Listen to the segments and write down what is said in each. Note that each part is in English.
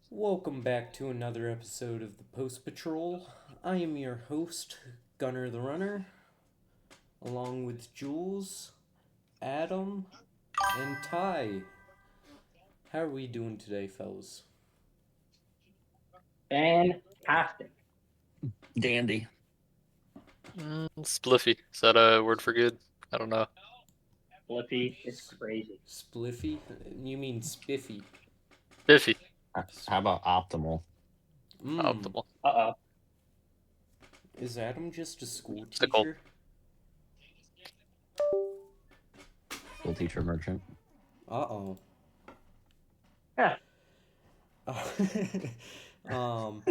Welcome back to another episode of the Post Patrol. I am your host, Gunner the Runner, along with Jules, Adam, and Ty. How are we doing today, fellas? Fantastic. Dandy. Spliffy. Is that a word for good? I don't know. Flippy is crazy. Spliffy? You mean spiffy? Biffy. How about optimal? Mmm. Optimal. Uh-oh. Is Adam just a school Sickle. teacher? School teacher merchant. Uh-oh. Yeah. um.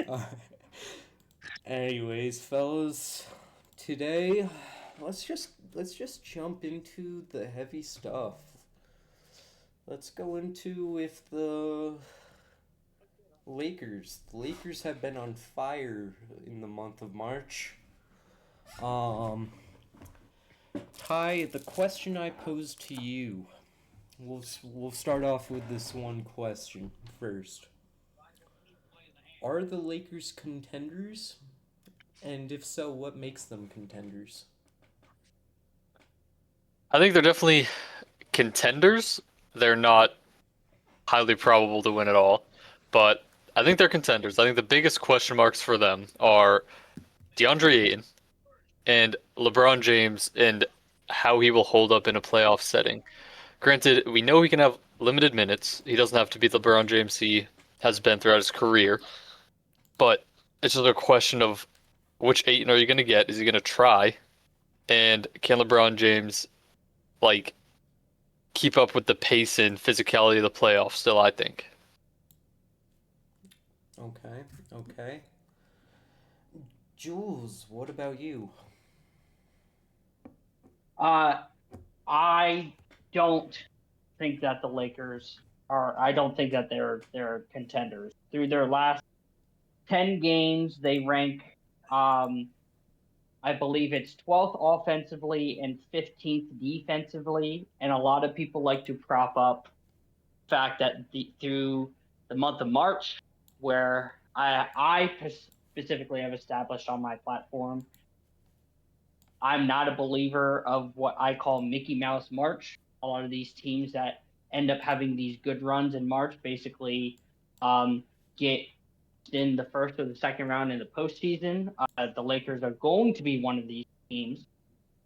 uh, Anyways, fellas, today let's just jump into the heavy stuff. Let's go into with the Lakers. The Lakers have been on fire in the month of March. Um, Ty, the question I pose to you. We'll start off with this one question first. Are the Lakers contenders? And if so, what makes them contenders? I think they're definitely contenders. They're not highly probable to win at all, but I think they're contenders. I think the biggest question marks for them are DeAndre Ayton and LeBron James and how he will hold up in a playoff setting. Granted, we know he can have limited minutes. He doesn't have to be the LeBron James he has been throughout his career, but it's just a question of which Ayton are you going to get? Is he going to try? And can LeBron James like keep up with the pace and physicality of the playoffs still, I think. Okay, okay. Jules, what about you? Uh, I don't think that the Lakers are. I don't think that they're contenders. Through their last 10 games, they rank. Um, I believe it's 12th offensively and 15th defensively, and a lot of people like to prop up the fact that through the month of March, where I specifically have established on my platform, I'm not a believer of what I call Mickey Mouse March. A lot of these teams that end up having these good runs in March basically get in the first or the second round in the postseason. The Lakers are going to be one of these teams.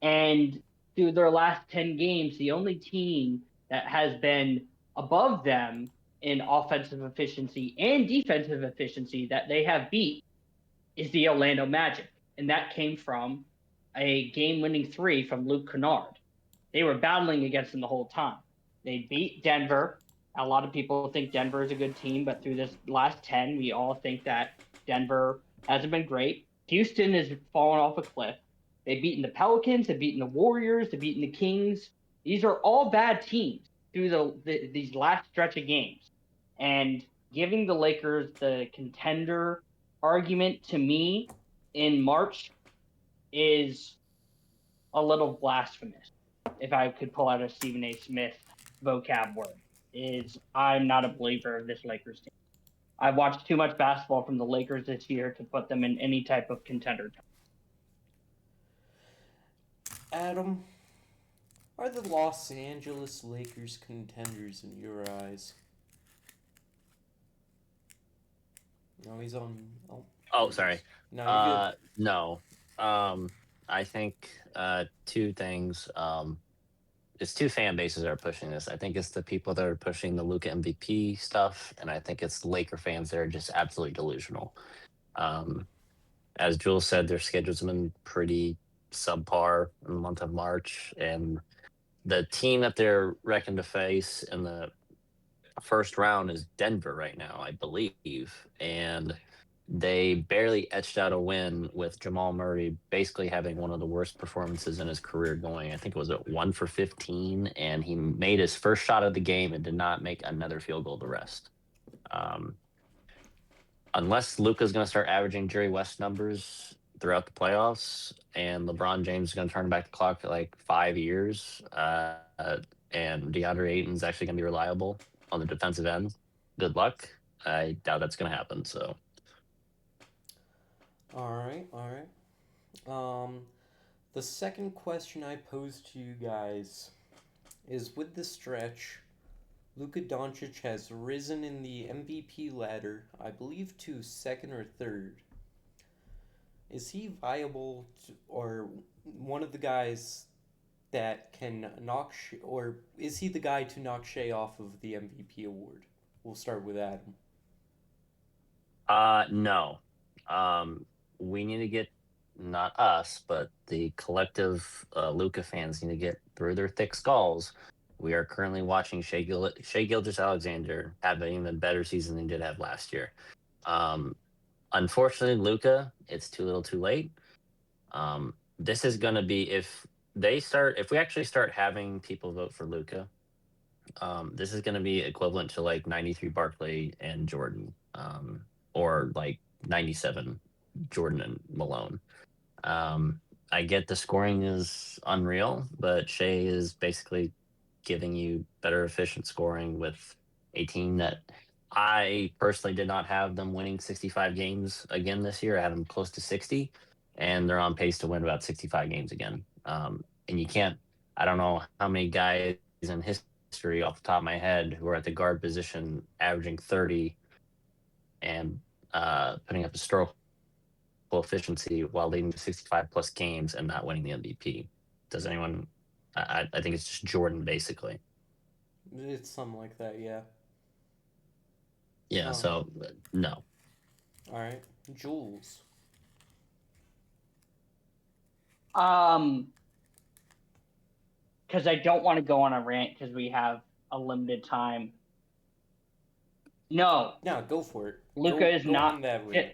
And through their last 10 games, the only team that has been above them in offensive efficiency and defensive efficiency that they have beat is the Orlando Magic. And that came from a game winning three from Luke Kennard. They were battling against them the whole time. They beat Denver. A lot of people think Denver is a good team, but through this last 10, we all think that Denver hasn't been great. Houston has fallen off a cliff. They've beaten the Pelicans, they've beaten the Warriors, they've beaten the Kings. These are all bad teams through these last stretch of games. And giving the Lakers the contender argument to me in March is a little blasphemous. If I could pull out a Stephen A. Smith vocab word, is I'm not a believer of this Lakers team. I've watched too much basketball from the Lakers this year to put them in any type of contender. Adam, are the Los Angeles Lakers contenders in your eyes? No, he's on. Oh, Oh, sorry. no, you're good. No. I think two things. It's two fan bases that are pushing this. I think it's the people that are pushing the Luca MVP stuff, and I think it's Laker fans that are just absolutely delusional. Um, as Jules said, their schedules have been pretty subpar in the month of March, and the team that they're reckoned to face in the first round is Denver right now, I believe, and they barely etched out a win with Jamal Murray basically having one of the worst performances in his career going. I think it was at 1 for 15, and he made his first shot of the game and did not make another field goal the rest. Um, unless Luca's going to start averaging Jerry West numbers throughout the playoffs, and LeBron James is going to turn back the clock at like 5 years, and DeAndre Ayton's actually going to be reliable on the defensive end. Good luck. I doubt that's going to happen. So All right, all right. The second question I pose to you guys is with the stretch, Luka Doncic has risen in the MVP ladder, I believe, to second or third. Is he viable or one of the guys that can knock or is he the guy to knock Shea off of the MVP award? We'll start with Adam. no. We need to get, not us, but the collective Luca fans need to get through their thick skulls. We are currently watching Shea Gilgeous-Alexander have an even better season than he did have last year. Unfortunately, Luca, it's too little, too late. This is going to be if we actually start having people vote for Luca. This is going to be equivalent to like 93 Barkley and Jordan, or like 97 Jordan and Malone. I get the scoring is unreal, but Shea is basically giving you better efficient scoring with a team that I personally did not have them winning 65 games again this year. I had them close to 60, and they're on pace to win about 65 games again. And you can't, I don't know how many guys in history off the top of my head who are at the guard position averaging 30 and putting up historical efficiency while leading to 65 plus games and not winning the MVP. Does anyone? I think it's just Jordan basically. It's something like that, yeah. Yeah. So no. All right, Jules. Because I don't want to go on a rant because we have a limited time. No. No, go for it. Luka is go not. on that rant.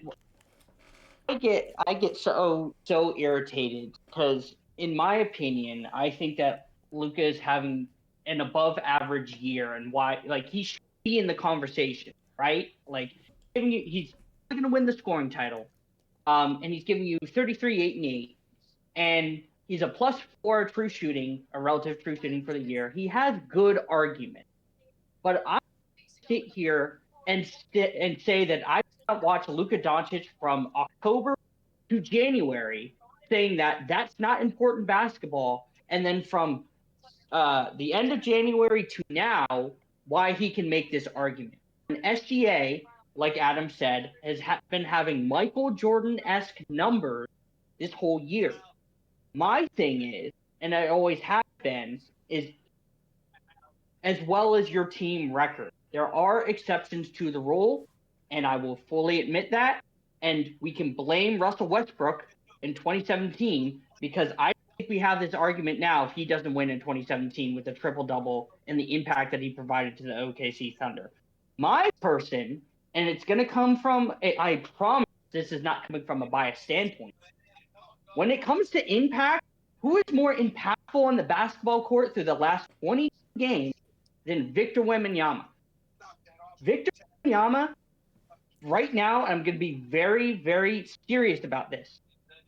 I get so irritated because, in my opinion, I think that Luka is having an above average year, and why he should be in the conversation, right? Like he's going to win the scoring title, and he's giving you 33, 8, and 8, and he's a +4 true shooting, a relative true shooting for the year. He has good argument, but I sit here and say that I watch Luka Doncic from October to January, saying that that's not important basketball, and then from the end of January to now, why he can make this argument. And SGA, like Adam said, has been having Michael Jordan-esque numbers this whole year. My thing is, and I always have been, is as well as your team record. There are exceptions to the rule, and I will fully admit that. And we can blame Russell Westbrook in 2017 because I think we have this argument now if he doesn't win in 2017 with the triple-double and the impact that he provided to the OKC Thunder. My person, and it's going to come from, I promise this is not coming from a biased standpoint. When it comes to impact, who is more impactful on the basketball court through the last 20 games than Victor Wembanyama? Victor Wembanyama, right now, I'm going to be very, very serious about this,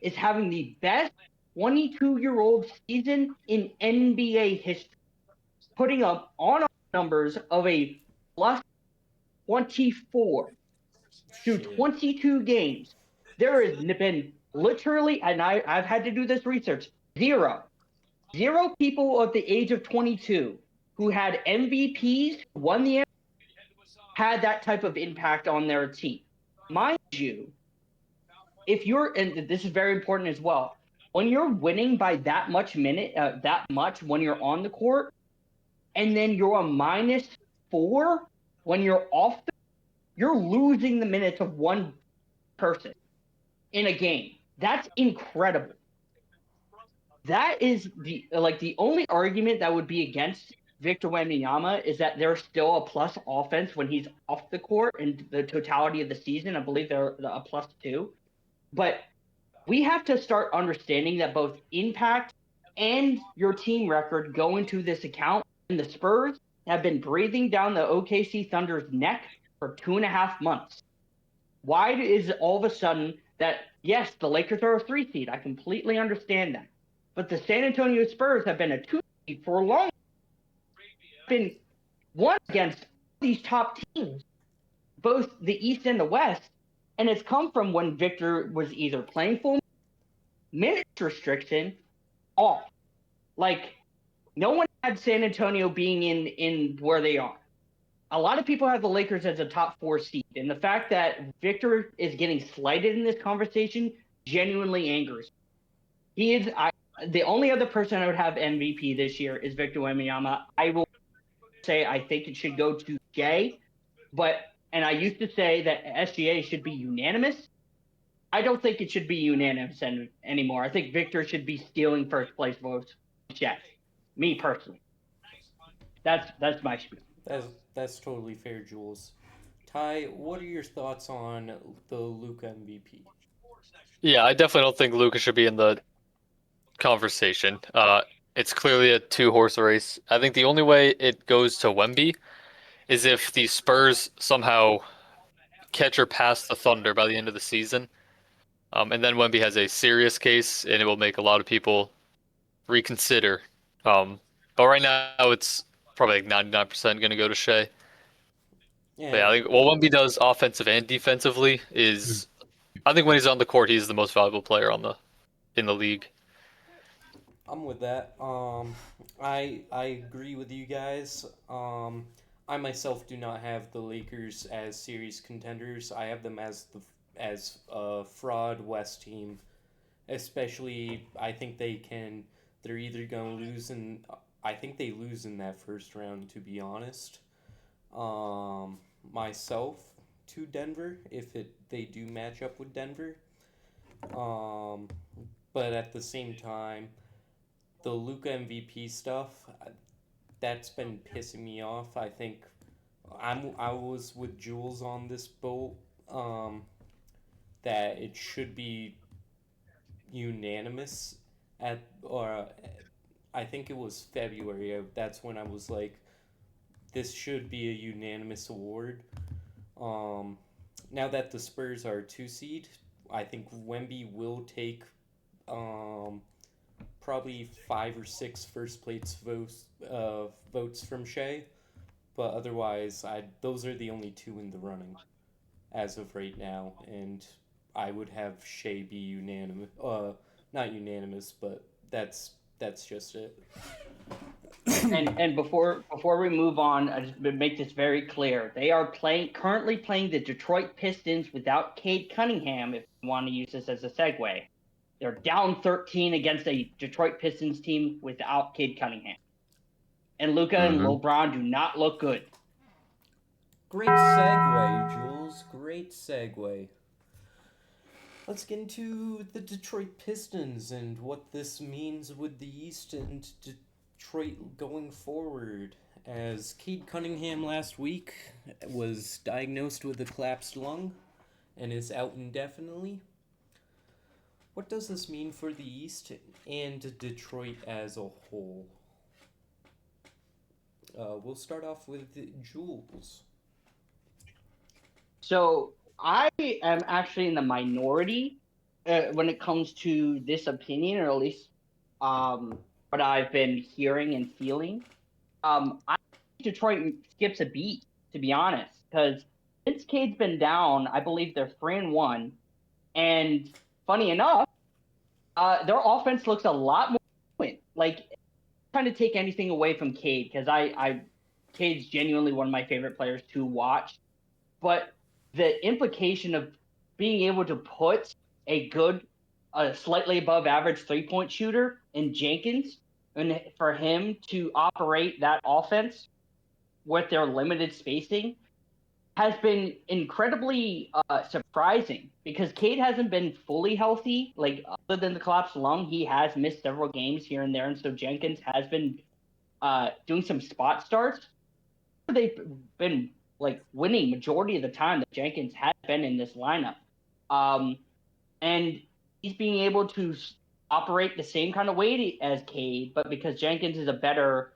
is having the best 22-year-old season in NBA history, putting up on numbers of a +24 through 22 games. There has been literally, and I've had to do this research, zero people at the age of 22 who had MVPs, won the MVP, had that type of impact on their team. Mind you, if you're, and this is very important as well, when you're winning by that much when you're on the court, and then you're a -4 when you're off you're losing the minutes of one person in a game. That's incredible. That is the only argument that would be against Victor Wembanyama is that there's still a plus offense when he's off the court in the totality of the season. I believe they're a +2. But we have to start understanding that both impact and your team record go into this account. And the Spurs have been breathing down the OKC Thunder's neck for 2.5 months. Why is it all of a sudden that, yes, the Lakers are a 3 seed? I completely understand that. But the San Antonio Spurs have been a 2 seed for a long time. Been won against these top teams. both the East and the West, and it's come from when Victor was either playing full minutes restriction off. Like, no one had San Antonio being in where they are. A lot of people have the Lakers as a top 4 seed, and the fact that Victor is getting slighted in this conversation genuinely angers me. He is the only other person I would have MVP this year is Victor Wembanyama. I will say I think it should go to Jay, and I used to say that SGA should be unanimous. I don't think it should be unanimous anymore. I think Victor should be stealing first place votes. Jay, me personally. That's my spiel. That's totally fair, Jules. Ty, what are your thoughts on the Luka MVP? Yeah, I definitely don't think Luka should be in the conversation. It's clearly a two-horse race. I think the only way it goes to Wemby is if the Spurs somehow catch or pass the Thunder by the end of the season. And then Wemby has a serious case, and it will make a lot of people reconsider. But right now, it's probably like 99% going to go to Shea. But yeah, I think what Wemby does offensive and defensively is, I think when he's on the court, he's the most valuable player in the league. I'm with that. I agree with you guys. I myself do not have the Lakers as series contenders. I have them as a fraud West team. Especially, I think they're either going to lose, and I think they lose in that first round, to be honest. Myself to Denver, if they do match up with Denver. But at the same time, the Luka MVP stuff, that's been pissing me off. I think I was with Jules on this boat. That it should be unanimous I think it was February. That's when I was like, this should be a unanimous award. Now that the Spurs are 2 seed, I think Wemby will take probably 5 or 6 first place votes from Shea, but otherwise, those are the only 2 in the running as of right now, and I would have Shea be unanimous. Not unanimous, but that's just it. And before we move on, I just make this very clear. They are currently playing the Detroit Pistons without Cade Cunningham, if you want to use this as a segue. They're down 13 against a Detroit Pistons team without Cade Cunningham. And Luka and LeBron do not look good. Great segue, Jules. Great segue. Let's get into the Detroit Pistons and what this means with the East and Detroit going forward. As Cade Cunningham last week was diagnosed with a collapsed lung and is out indefinitely. What does this mean for the East and Detroit as a whole? We'll start off with Jules. So I am actually in the minority when it comes to this opinion, or at least what I've been hearing and feeling. I think Detroit skips a beat, to be honest, because since Cade's been down, I believe they're 3-1, and funny enough, their offense looks a lot more fluent. Like, trying to take anything away from Cade, because Cade's genuinely one of my favorite players to watch, but the implication of being able to put a slightly above average 3-point shooter in Jenkins, and for him to operate that offense with their limited spacing has been incredibly surprising, because Cade hasn't been fully healthy. Like, other than the collapsed lung, he has missed several games here and there, and so Jenkins has been doing some spot starts. They've been like winning majority of the time that Jenkins has been in this lineup. And he's being able to operate the same kind of way as Cade, but because Jenkins is a better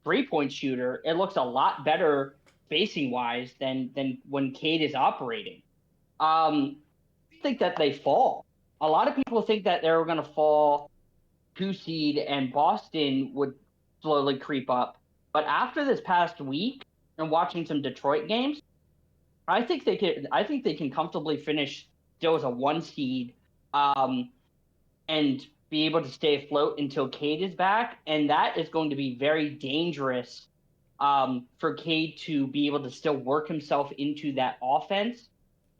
3-point shooter, it looks a lot better spacing wise than when Cade is operating. I think that they fall. A lot of people think that they're going to fall 2 seed and Boston would slowly creep up. But after this past week and watching some Detroit games, I think they can. I think they can comfortably finish still as a 1 seed, and be able to stay afloat until Cade is back, and that is going to be very dangerous for Cade to be able to still work himself into that offense,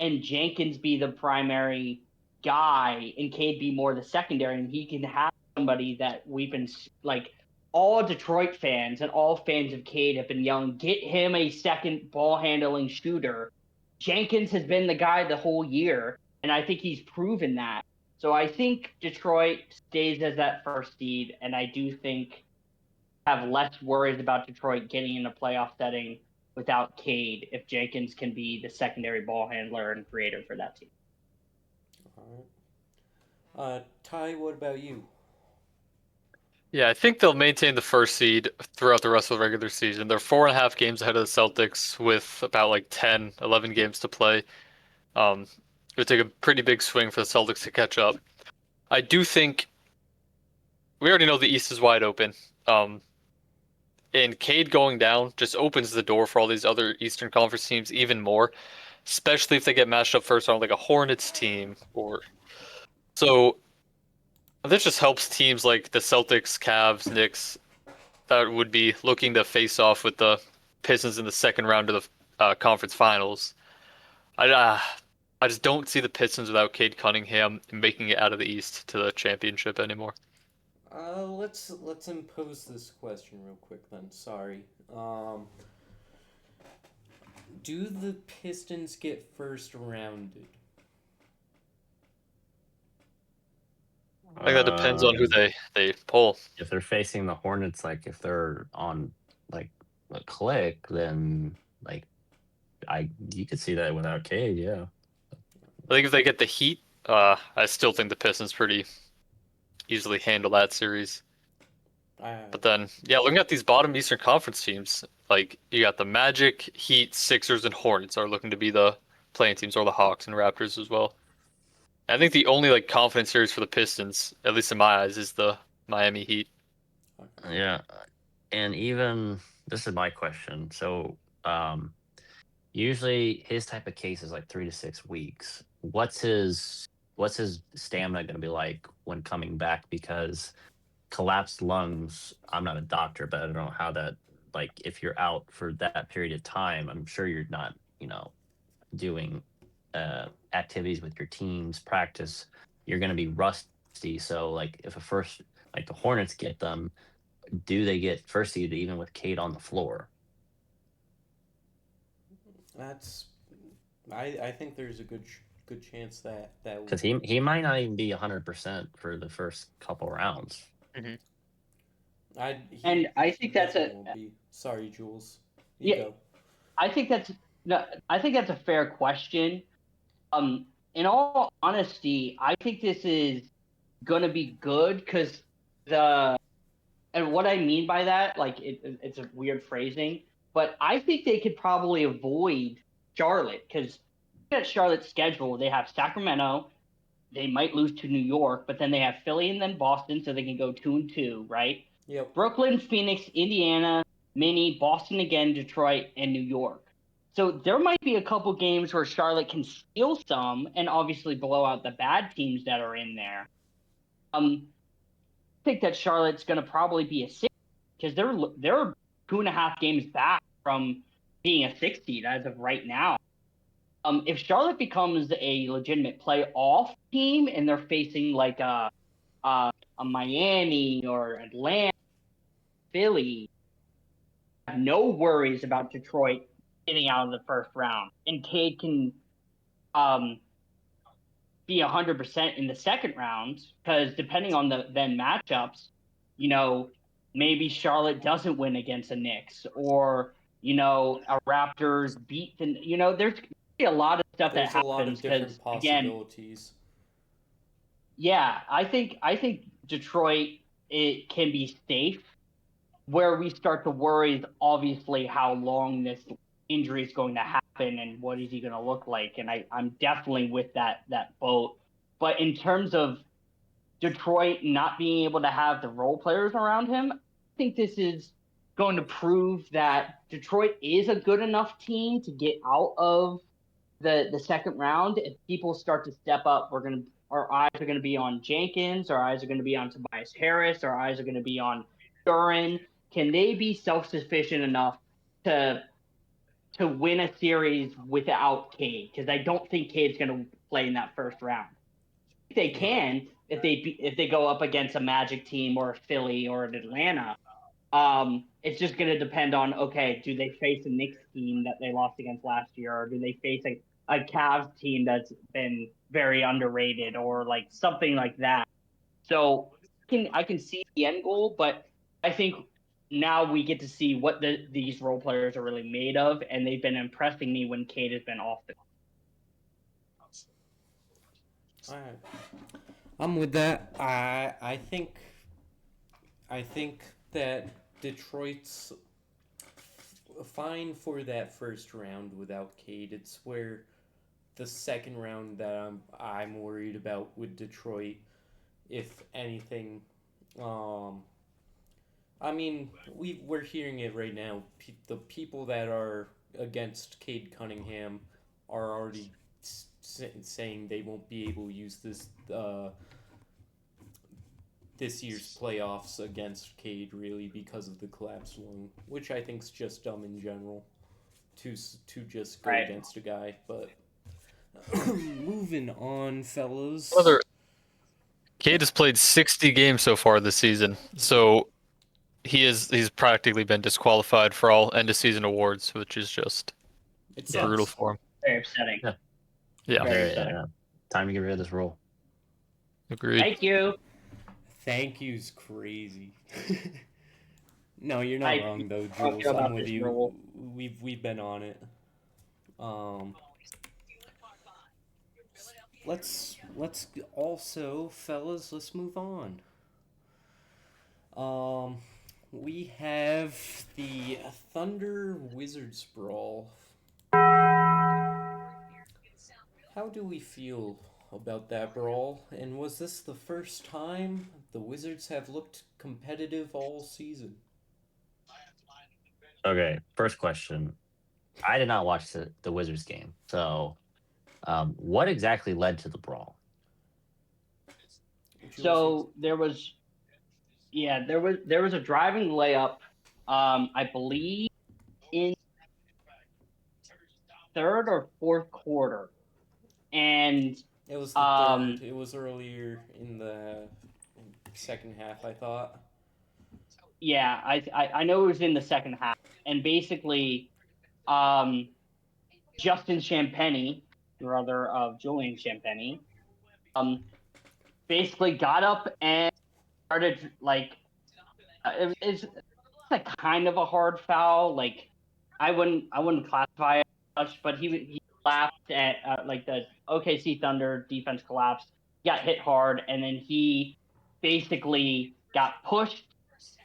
and Jenkins be the primary guy, and Cade be more the secondary, and he can have somebody that we've been like. All Detroit fans and all fans of Cade have been yelling, get him a second ball handling shooter. Jenkins has been the guy the whole year, and I think he's proven that. So I think Detroit stays as that first seed, and I do think have less worries about Detroit getting in a playoff setting without Cade if Jenkins can be the secondary ball handler and creator for that team. All right. Ty, what about you? Yeah, I think they'll maintain the first seed throughout the rest of the regular season. They're 4.5 games ahead of the Celtics with about like 10, 11 games to play. It would take a pretty big swing for the Celtics to catch up. I do think we already know the East is wide open. And Cade going down just opens the door for all these other Eastern Conference teams even more, especially if they get matched up first on like a Hornets team or so. This just helps teams like the Celtics, Cavs, Knicks that would be looking to face off with the Pistons in the second round of the conference finals. I just don't see the Pistons without Cade Cunningham making it out of the East to the championship anymore. Let's impose this question real quick then. Sorry. Do the Pistons get first rounded? I think that depends on who they pull. If they're facing the Hornets, like if they're on like a click, then like you could see that without Cade, yeah. I think if they get the Heat, I still think the Pistons pretty easily handle that series. But then, yeah, looking at these bottom Eastern Conference teams, like you got the Magic, Heat, Sixers, and Hornets are looking to be the playing teams, or the Hawks and Raptors as well. I think the only like confidence series for the Pistons, at least in my eyes, is the Miami Heat. Yeah. And even this is my question. So usually his type of case is like 3 to 6 weeks. What's his stamina going to be like when coming back? Because collapsed lungs, I'm not a doctor, but I don't know how that, like if you're out for that period of time, I'm sure you're not, doing activities with your teams, practice, you're going to be rusty. So like if like the Hornets get them, do they get first seed even with Cade on the floor? That's. I think there's a good chance that Because he might not even be 100% for the first couple rounds. Mm-hmm. I think that's Sorry, Jules. Yeah, I think that's a fair question. In all honesty, I think this is gonna be good because and what I mean by that, like it's a weird phrasing, but I think they could probably avoid Charlotte because at Charlotte's schedule they have Sacramento, they might lose to New York, but then they have Philly and then Boston, so they can go 2-2, right? Yep. Brooklyn, Phoenix, Indiana, Mini, Boston again, Detroit, and New York. So there might be a couple games where Charlotte can steal some and obviously blow out the bad teams that are in there. I think that Charlotte's going to probably be a 6 because they're 2.5 games back from being a 6 seed as of right now. If Charlotte becomes a legitimate playoff team and they're facing like a Miami or Atlanta, Philly, have no worries about Detroit getting out of the first round, and Cade can be 100% in the second round because depending on the then matchups, maybe Charlotte doesn't win against the Knicks or a Raptors beat the there's a lot of stuff There's that happens a lot of different possibilities. Yeah, I think Detroit it can be safe. Where we start to worry is obviously how long this injury is going to happen and what is he going to look like. And I'm definitely with that boat. But in terms of Detroit not being able to have the role players around him, I think this is going to prove that Detroit is a good enough team to get out of the second round, if people start to step up, our eyes are gonna be on Jenkins, our eyes are gonna be on Tobias Harris, our eyes are gonna be on Duran. Can they be self-sufficient enough to win a series without Cade? Because I don't think Cade's gonna play in that first round. They can if they go up against a Magic team or a Philly or an Atlanta. It's just going to depend on, okay, do they face a Knicks team that they lost against last year, or do they face a Cavs team that's been very underrated, or like something like that. So I can see the end goal, but I think now we get to see what these role players are really made of, and they've been impressing me when Cade has been off the. Alright. I'm with that. I think that Detroit's fine for that first round without Cade. It's where the second round that I'm worried about with Detroit, if anything. I mean, we're hearing it right now. The people that are against Cade Cunningham are already saying they won't be able to use this year's playoffs against Cade really because of the collapsed lung, which I think's just dumb in general to just go Right. against a guy. But moving on, fellas. Cade has played 60 games so far this season, so he's practically been disqualified for all end of season awards, which is just It's brutal for him. Very upsetting. Yeah, Very Very, upsetting. time to get rid of this rule. agreed. Thank you. Thank you's crazy. No, you're not wrong though, I don't Jules. feel I'm about with this you. rule. We've been on it. Let's also, fellas, let's move on. We have the Thunder Wizards brawl. How do we feel about that brawl? And was this the first time the Wizards have looked competitive all season? Okay, first question. I did not watch the Wizards game, so what exactly led to the brawl? So there was a driving layup, I believe in third or fourth quarter, and It was the third. It was earlier in the second half, I thought. Yeah, I know it was in the second half, and basically, Justin Champagnie, brother of Julian Champagnie, basically got up and started like it's like kind of a hard foul. Like I wouldn't classify it as such, but he laughed at like the OKC Thunder defense collapsed, got hit hard, and then he basically got pushed.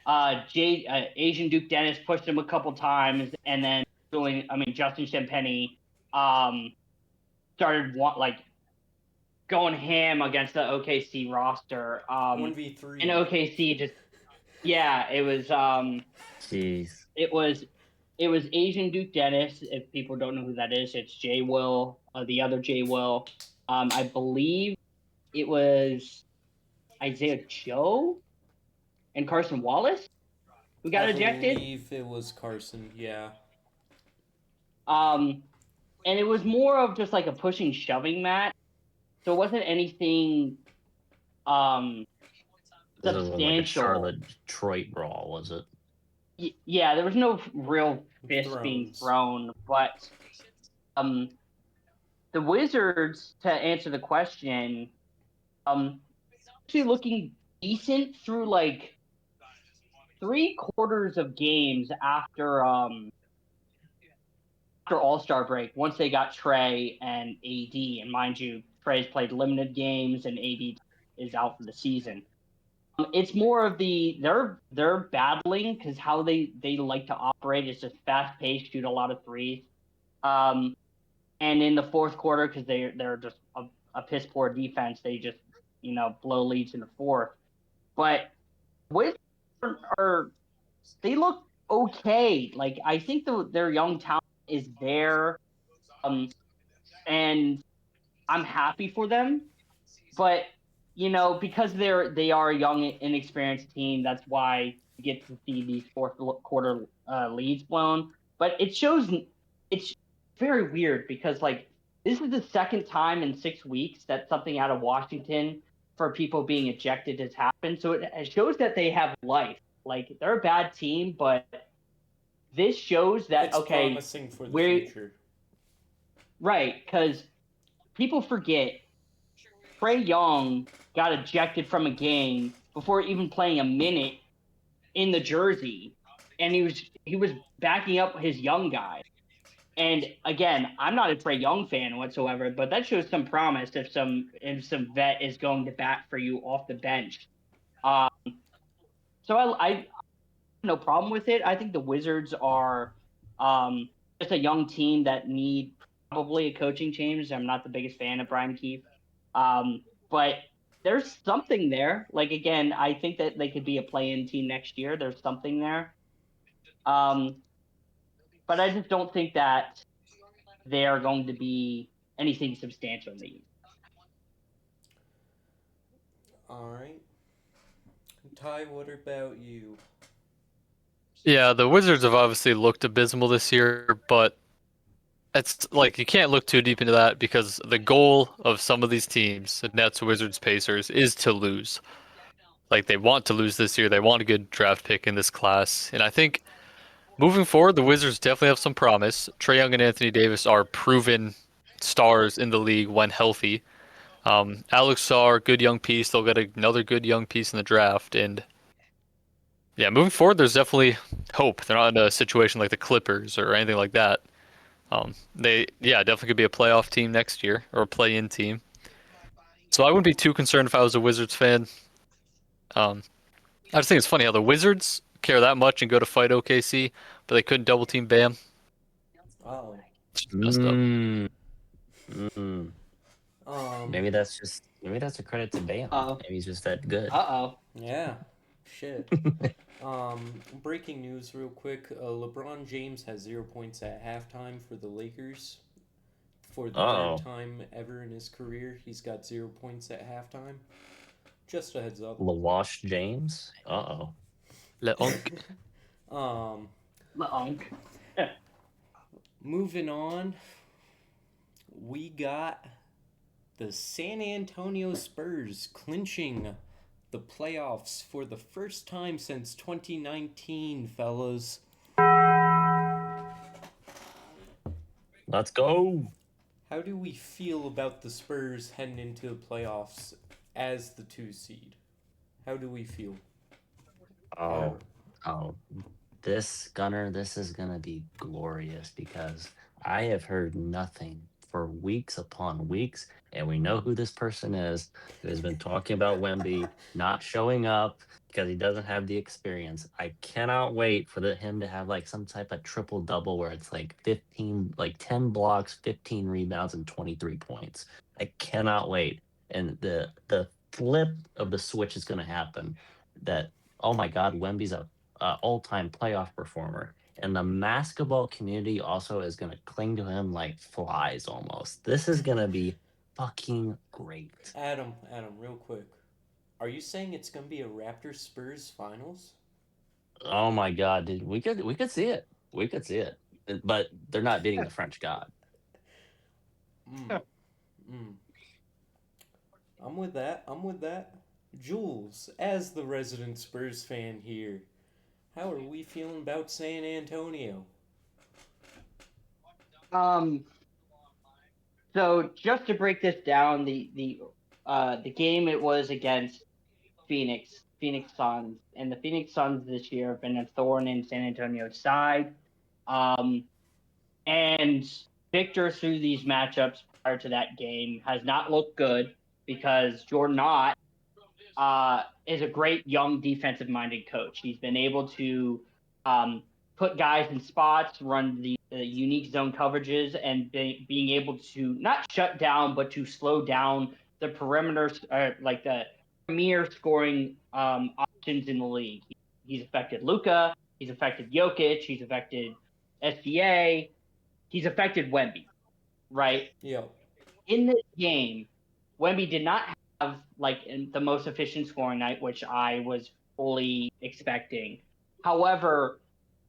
Asian Duke Dennis pushed him a couple times, and then Justin Champagnie started going ham against the OKC roster. 1v3. And OKC just it was Jeez. it was Asian Duke Dennis. If people don't know who that is, it's Jay Will, the other Jay Will. I believe it was Isaiah Joe and Carson Wallace who got ejected. I believe it was Carson, yeah. And it was more of just like a pushing, shoving match. So it wasn't anything substantial. Like a Charlotte Detroit brawl, was it? Yeah, there was no real fist being thrown, but the Wizards, to answer the question, actually looking decent through like 3/4 of games after All-Star break, once they got Trey and AD, and mind you, Trey's played limited games and AD is out for the season. It's more of they're battling because how they like to operate is just fast paced, shoot a lot of threes. And in the fourth quarter, because they're just a piss poor defense, they just blow leads in the fourth. But Wizards they look okay. Like I think their young talent is there. and I'm happy for them. But because they are a young, inexperienced team, that's why you get to see these fourth quarter leads blown. But it's very weird because this is the second time in 6 weeks that something out of Washington for people being ejected has happened. So it shows that they have life. Like, they're a bad team, but this shows that It's promising for the we're future. right, because people forget Trae Young got ejected from a game before even playing a minute in the jersey, and he was backing up his young guy. And again, I'm not a Trae Young fan whatsoever, but that shows some promise if some vet is going to bat for you off the bench. So I have no problem with it. I think the Wizards are just a young team that need probably a coaching change. I'm not the biggest fan of Brian Keefe, but there's something there. Like, again, I think that they could be a play-in team next year. There's something there, but I just don't think that they are going to be anything substantial in the East. All right. Ty, what about you? Yeah, the Wizards have obviously looked abysmal this year, but it's like you can't look too deep into that because the goal of some of these teams, the Nets, Wizards, Pacers, is to lose. Like, they want to lose this year. They want a good draft pick in this class. And I think moving forward, the Wizards definitely have some promise. Trae Young and Anthony Davis are proven stars in the league when healthy. Alex Sarr, good young piece. They'll get another good young piece in the draft. And yeah, moving forward, there's definitely hope. They're not in a situation like the Clippers or anything like that. They definitely could be a playoff team next year or a play-in team. So I wouldn't be too concerned if I was a Wizards fan. I just think it's funny how the Wizards care that much and go to fight OKC, but they couldn't double team Bam. Oh. It's messed up. Maybe that's a credit to Bam. Uh-oh. Maybe he's just that good. Yeah. Shit. Breaking news real quick. LeBron James has 0 points at halftime for the Lakers. For the third time ever in his career, he's got 0 points at halftime. Just a heads up. LaWash James. Moving on, we got the San Antonio Spurs clinching the playoffs for the first time since 2019, fellas. Let's go. How do we feel about the Spurs heading into the playoffs as the 2 seed? How do we feel? This is gonna be glorious because I have heard nothing for weeks upon weeks, and we know who this person is who has been talking about Wemby not showing up because he doesn't have the experience. I cannot wait for him to have like some type of triple double where it's like 10 blocks, 15 rebounds, and 23 points. I cannot wait. And the flip of the switch is going to happen. That, oh my God, Wemby's a all-time playoff performer, and the basketball community also is going to cling to him like flies almost. This is going to be fucking great. Adam, real quick. Are you saying it's going to be a Raptors Spurs finals? Oh my God, dude. We could see it. We could see it. But they're not beating the French God. I'm with that. Jules, as the resident Spurs fan here, how are we feeling about San Antonio? So just to break this down, the game, it was against Phoenix Suns, and the Phoenix Suns this year have been a thorn in San Antonio's side. And Victor, through these matchups prior to that game, has not looked good because Jordan Knott is a great young defensive-minded coach. He's been able to put guys in spots, run the unique zone coverages, and being able to not shut down, but to slow down the perimeter, like the premier scoring options in the league. He's affected Luka. He's affected Jokic. He's affected SGA. He's affected Wemby, right? Yeah. in this game, Wemby did not have the most efficient scoring night, which I was fully expecting. However,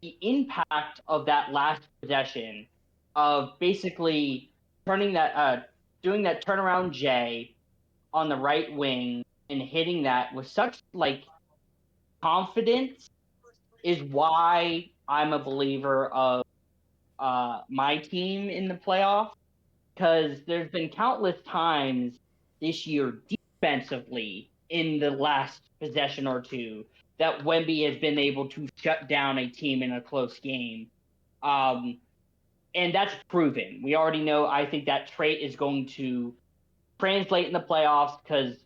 the impact of that last possession of basically turning that doing that turnaround J on the right wing and hitting that with such confidence is why I'm a believer of my team in the playoffs, because there's been countless times this year defensively in the last possession or two that Wemby has been able to shut down a team in a close game. And that's proven. We already know. I think that trait is going to translate in the playoffs because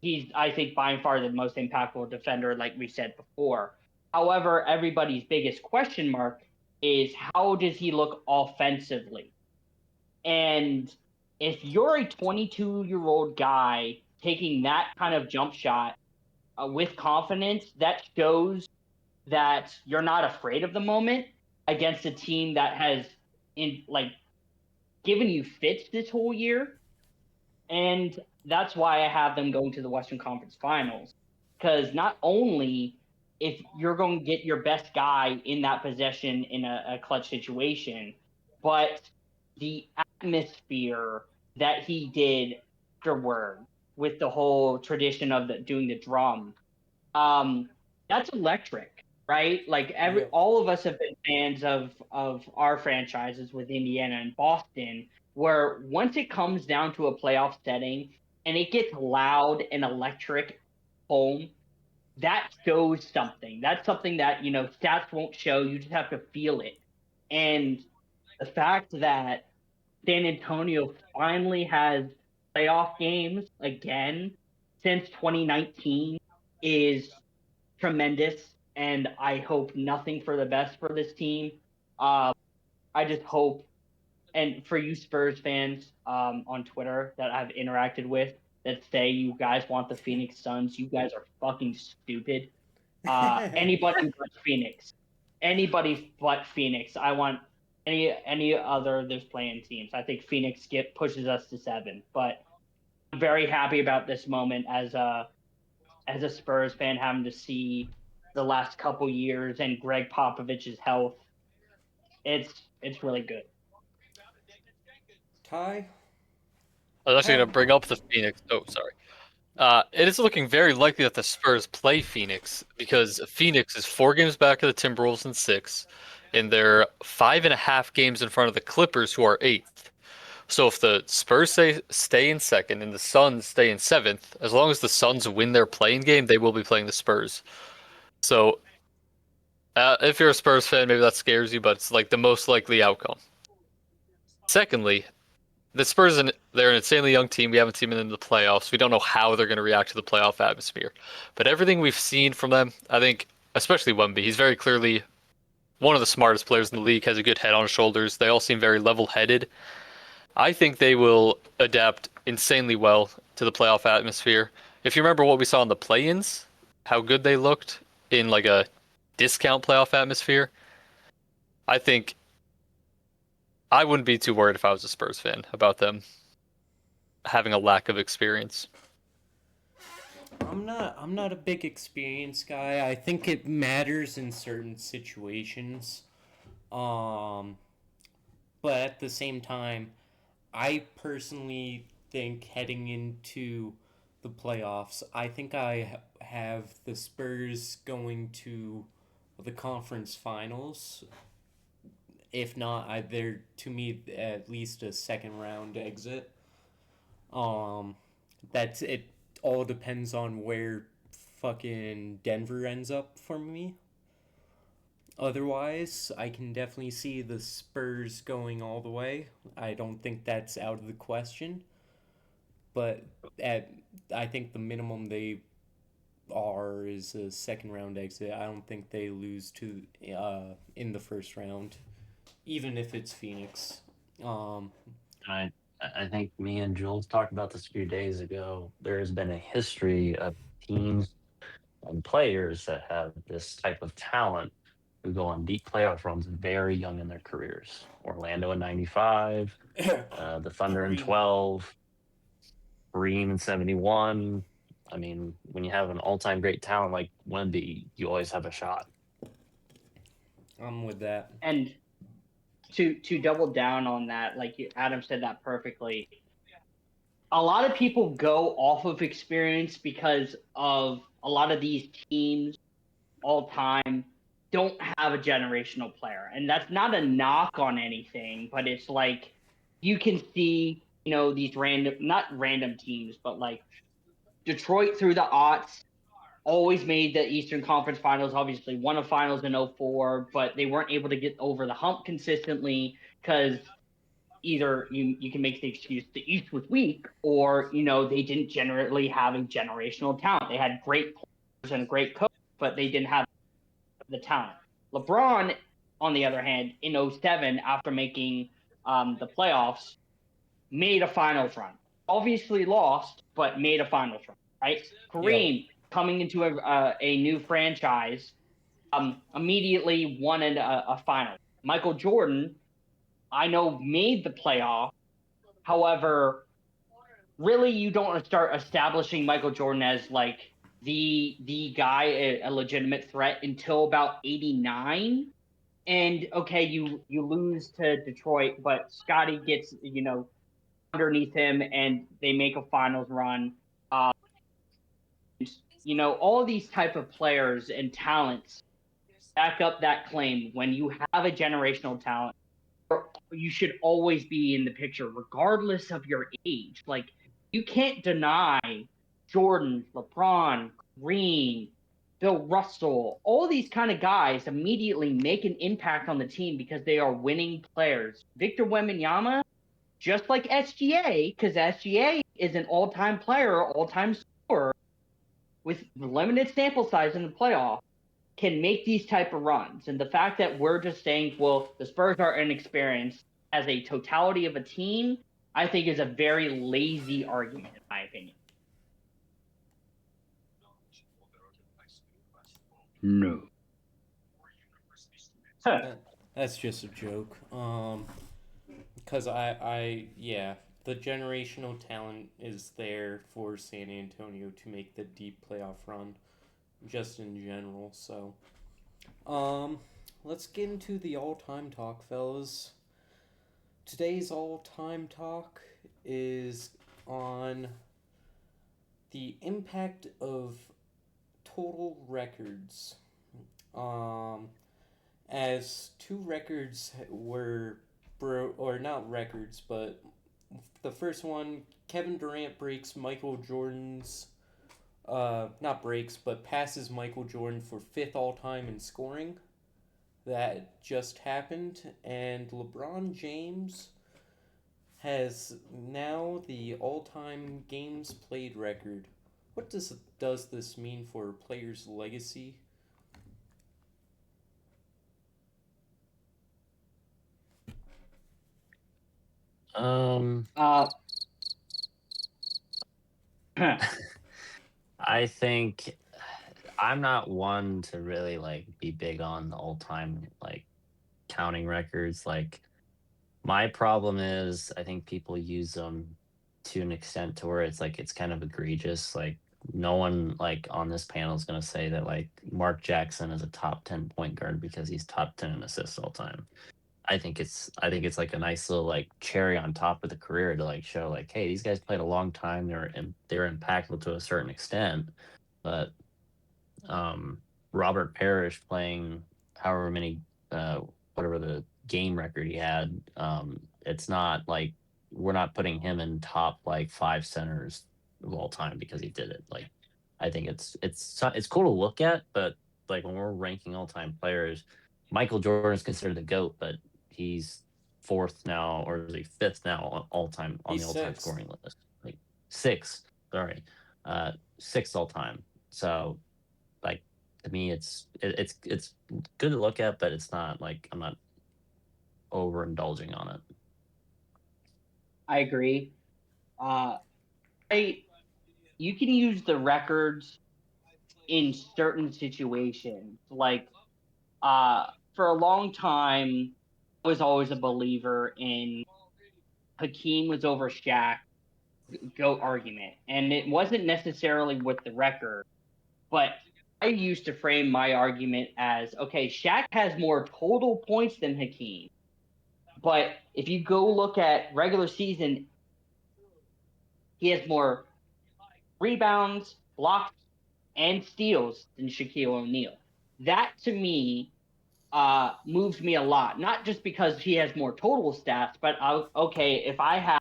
he's, I think, by far the most impactful defender, like we said before. However, everybody's biggest question mark is how does he look offensively? And if you're a 22-year-old guy taking that kind of jump shot with confidence, that shows that you're not afraid of the moment against a team that has given you fits this whole year. And that's why I have them going to the Western Conference Finals. Because not only if you're going to get your best guy in that possession in a clutch situation, but the atmosphere that he did afterward with the whole tradition of doing the drum, that's electric, right? All of us have been fans of our franchises with Indiana and Boston, where once it comes down to a playoff setting and it gets loud and electric home, that shows something. That's something that, stats won't show. You just have to feel it. And the fact that San Antonio finally has playoff games again since 2019 is tremendous. And I hope nothing for the best for this team. I just hope, and for you Spurs fans on Twitter that I've interacted with that say you guys want the Phoenix Suns, you guys are fucking stupid. Anybody but Phoenix. Anybody but Phoenix. I want any other of those playing teams. I think Phoenix pushes us to 7. But I'm very happy about this moment as a Spurs fan, having to see the last couple years and Greg Popovich's health. It's really good. Ty? I was actually going to bring up the Phoenix. Oh, sorry. It is looking very likely that the Spurs play Phoenix because Phoenix is 4 games back of the Timberwolves in 6, and they're 5.5 games in front of the Clippers, who are 8th. So if the Spurs stay in 2nd and the Suns stay in 7th, as long as the Suns win their playing game, they will be playing the Spurs. So if you're a Spurs fan, maybe that scares you, but it's the most likely outcome. Secondly, the Spurs, they're an insanely young team. We haven't seen them in the playoffs. We don't know how they're going to react to the playoff atmosphere. But everything we've seen from them, I think, especially Wemby, he's very clearly one of the smartest players in the league, has a good head on his shoulders. They all seem very level-headed. I think they will adapt insanely well to the playoff atmosphere. If you remember what we saw in the play-ins, how good they looked in a discount playoff atmosphere, I think I wouldn't be too worried if I was a Spurs fan about them having a lack of experience. I'm not a big experience guy. I think it matters in certain situations. But at the same time, I personally think heading into the playoffs, I think I have the Spurs going to the conference finals. If not, they're, to me, at least a second round exit. That's it. All depends on where fucking Denver ends up for me. Otherwise, I can definitely see the Spurs going all the way. I don't think that's out of the question. But I think the minimum they are is a second round exit. I don't think they lose to in the first round, even if it's Phoenix. I think me and Jules talked about this a few days ago. There has been a history of teams and players that have this type of talent who go on deep playoff runs very young in their careers. Orlando in '95, the Thunder in Agreed. 12, Kareem in '71. I mean, when you have an all-time great talent like Wemby, you always have a shot. I'm with that. And to double down on that, like Adam said that perfectly. A lot of people go off of experience because of a lot of these teams all time don't have a generational player. And that's not a knock on anything, but it's like you can see, these not random teams, but like Detroit through the aughts always made the Eastern Conference Finals, obviously won a finals in '04, but they weren't able to get over the hump consistently because either you can make the excuse the East was weak, or they didn't generally have a generational talent. They had great players and a great coach, but they didn't have the talent. LeBron, on the other hand, in '07, after making the playoffs, made a finals run. Obviously lost, but made a finals run. Right? Kareem coming into a new franchise, immediately won a final. Michael Jordan, I know, made the playoff. However, really, you don't start establishing Michael Jordan as like the guy, a legitimate threat, until about '89. And okay, you lose to Detroit, but Scotty gets underneath him, and they make a finals run. All these type of players and talents back up that claim. When you have a generational talent, you should always be in the picture, regardless of your age. Like, you can't deny Jordan, LeBron, Green, Bill Russell, all these kind of guys immediately make an impact on the team because they are winning players. Victor Wembanyama, just like SGA, because SGA is an all-time player, all-time scorer, with limited sample size in the playoff, can make these type of runs. And the fact that we're just saying, well, the Spurs are inexperienced as a totality of a team, I think is a very lazy argument, in my opinion. No. That's just a joke. Because yeah, the generational talent is there for San Antonio to make the deep playoff run, just in general. So, let's get into the all-time talk, fellas. Today's all-time talk is on the impact of total records. As two records were or not records, but the first one, Kevin Durant breaks Michael Jordan's not breaks, but passes Michael Jordan for 5th all time in scoring. That just happened, and LeBron James has now the all-time games played record. What does this mean for a player's legacy? I think I'm not one to really like be big on the all time like counting records. Like, my problem is I think people use them to an extent to where it's kind of egregious. Like, no one like on this panel is gonna say that like Mark Jackson is a top 10 point guard because he's top 10 in assists all time. I think it's like a nice little like cherry on top of the career to like show like, hey, these guys played a long time. They're impactful to a certain extent, but Robert Parrish playing however many whatever the game record he had, it's not like we're not putting him in top like 5 centers of all time because he did it. Like, I think it's cool to look at, but like when we're ranking all time players, Michael Jordan is considered the GOAT, but he's 4th now, or is he 5th now all time on He's the all time 6th. scoring list? Like 6th, sorry, 6th all time. So like, to me, it's good to look at, but it's not like I'm not overindulging on it. I agree. You can use the records in certain situations. Like, for a long time, I was always a believer in Hakeem was over Shaq GOAT argument. And it wasn't necessarily with the record, but I used to frame my argument as, okay, Shaq has more total points than Hakeem. But if you go look at regular season, he has more rebounds, blocks, and steals than Shaquille O'Neal. That to me moves me a lot. Not just because he has more total stats, but okay, if I have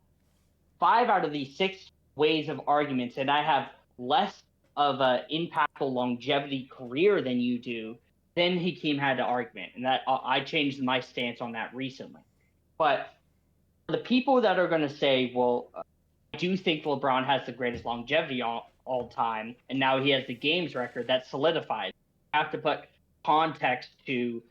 5 out of these 6 ways of arguments and I have less of an impactful longevity career than you do, then Hakeem had the argument, and that I changed my stance on that recently. But the people that are going to say, well, I do think LeBron has the greatest longevity all time, and now he has the games record that solidified. You have to put context to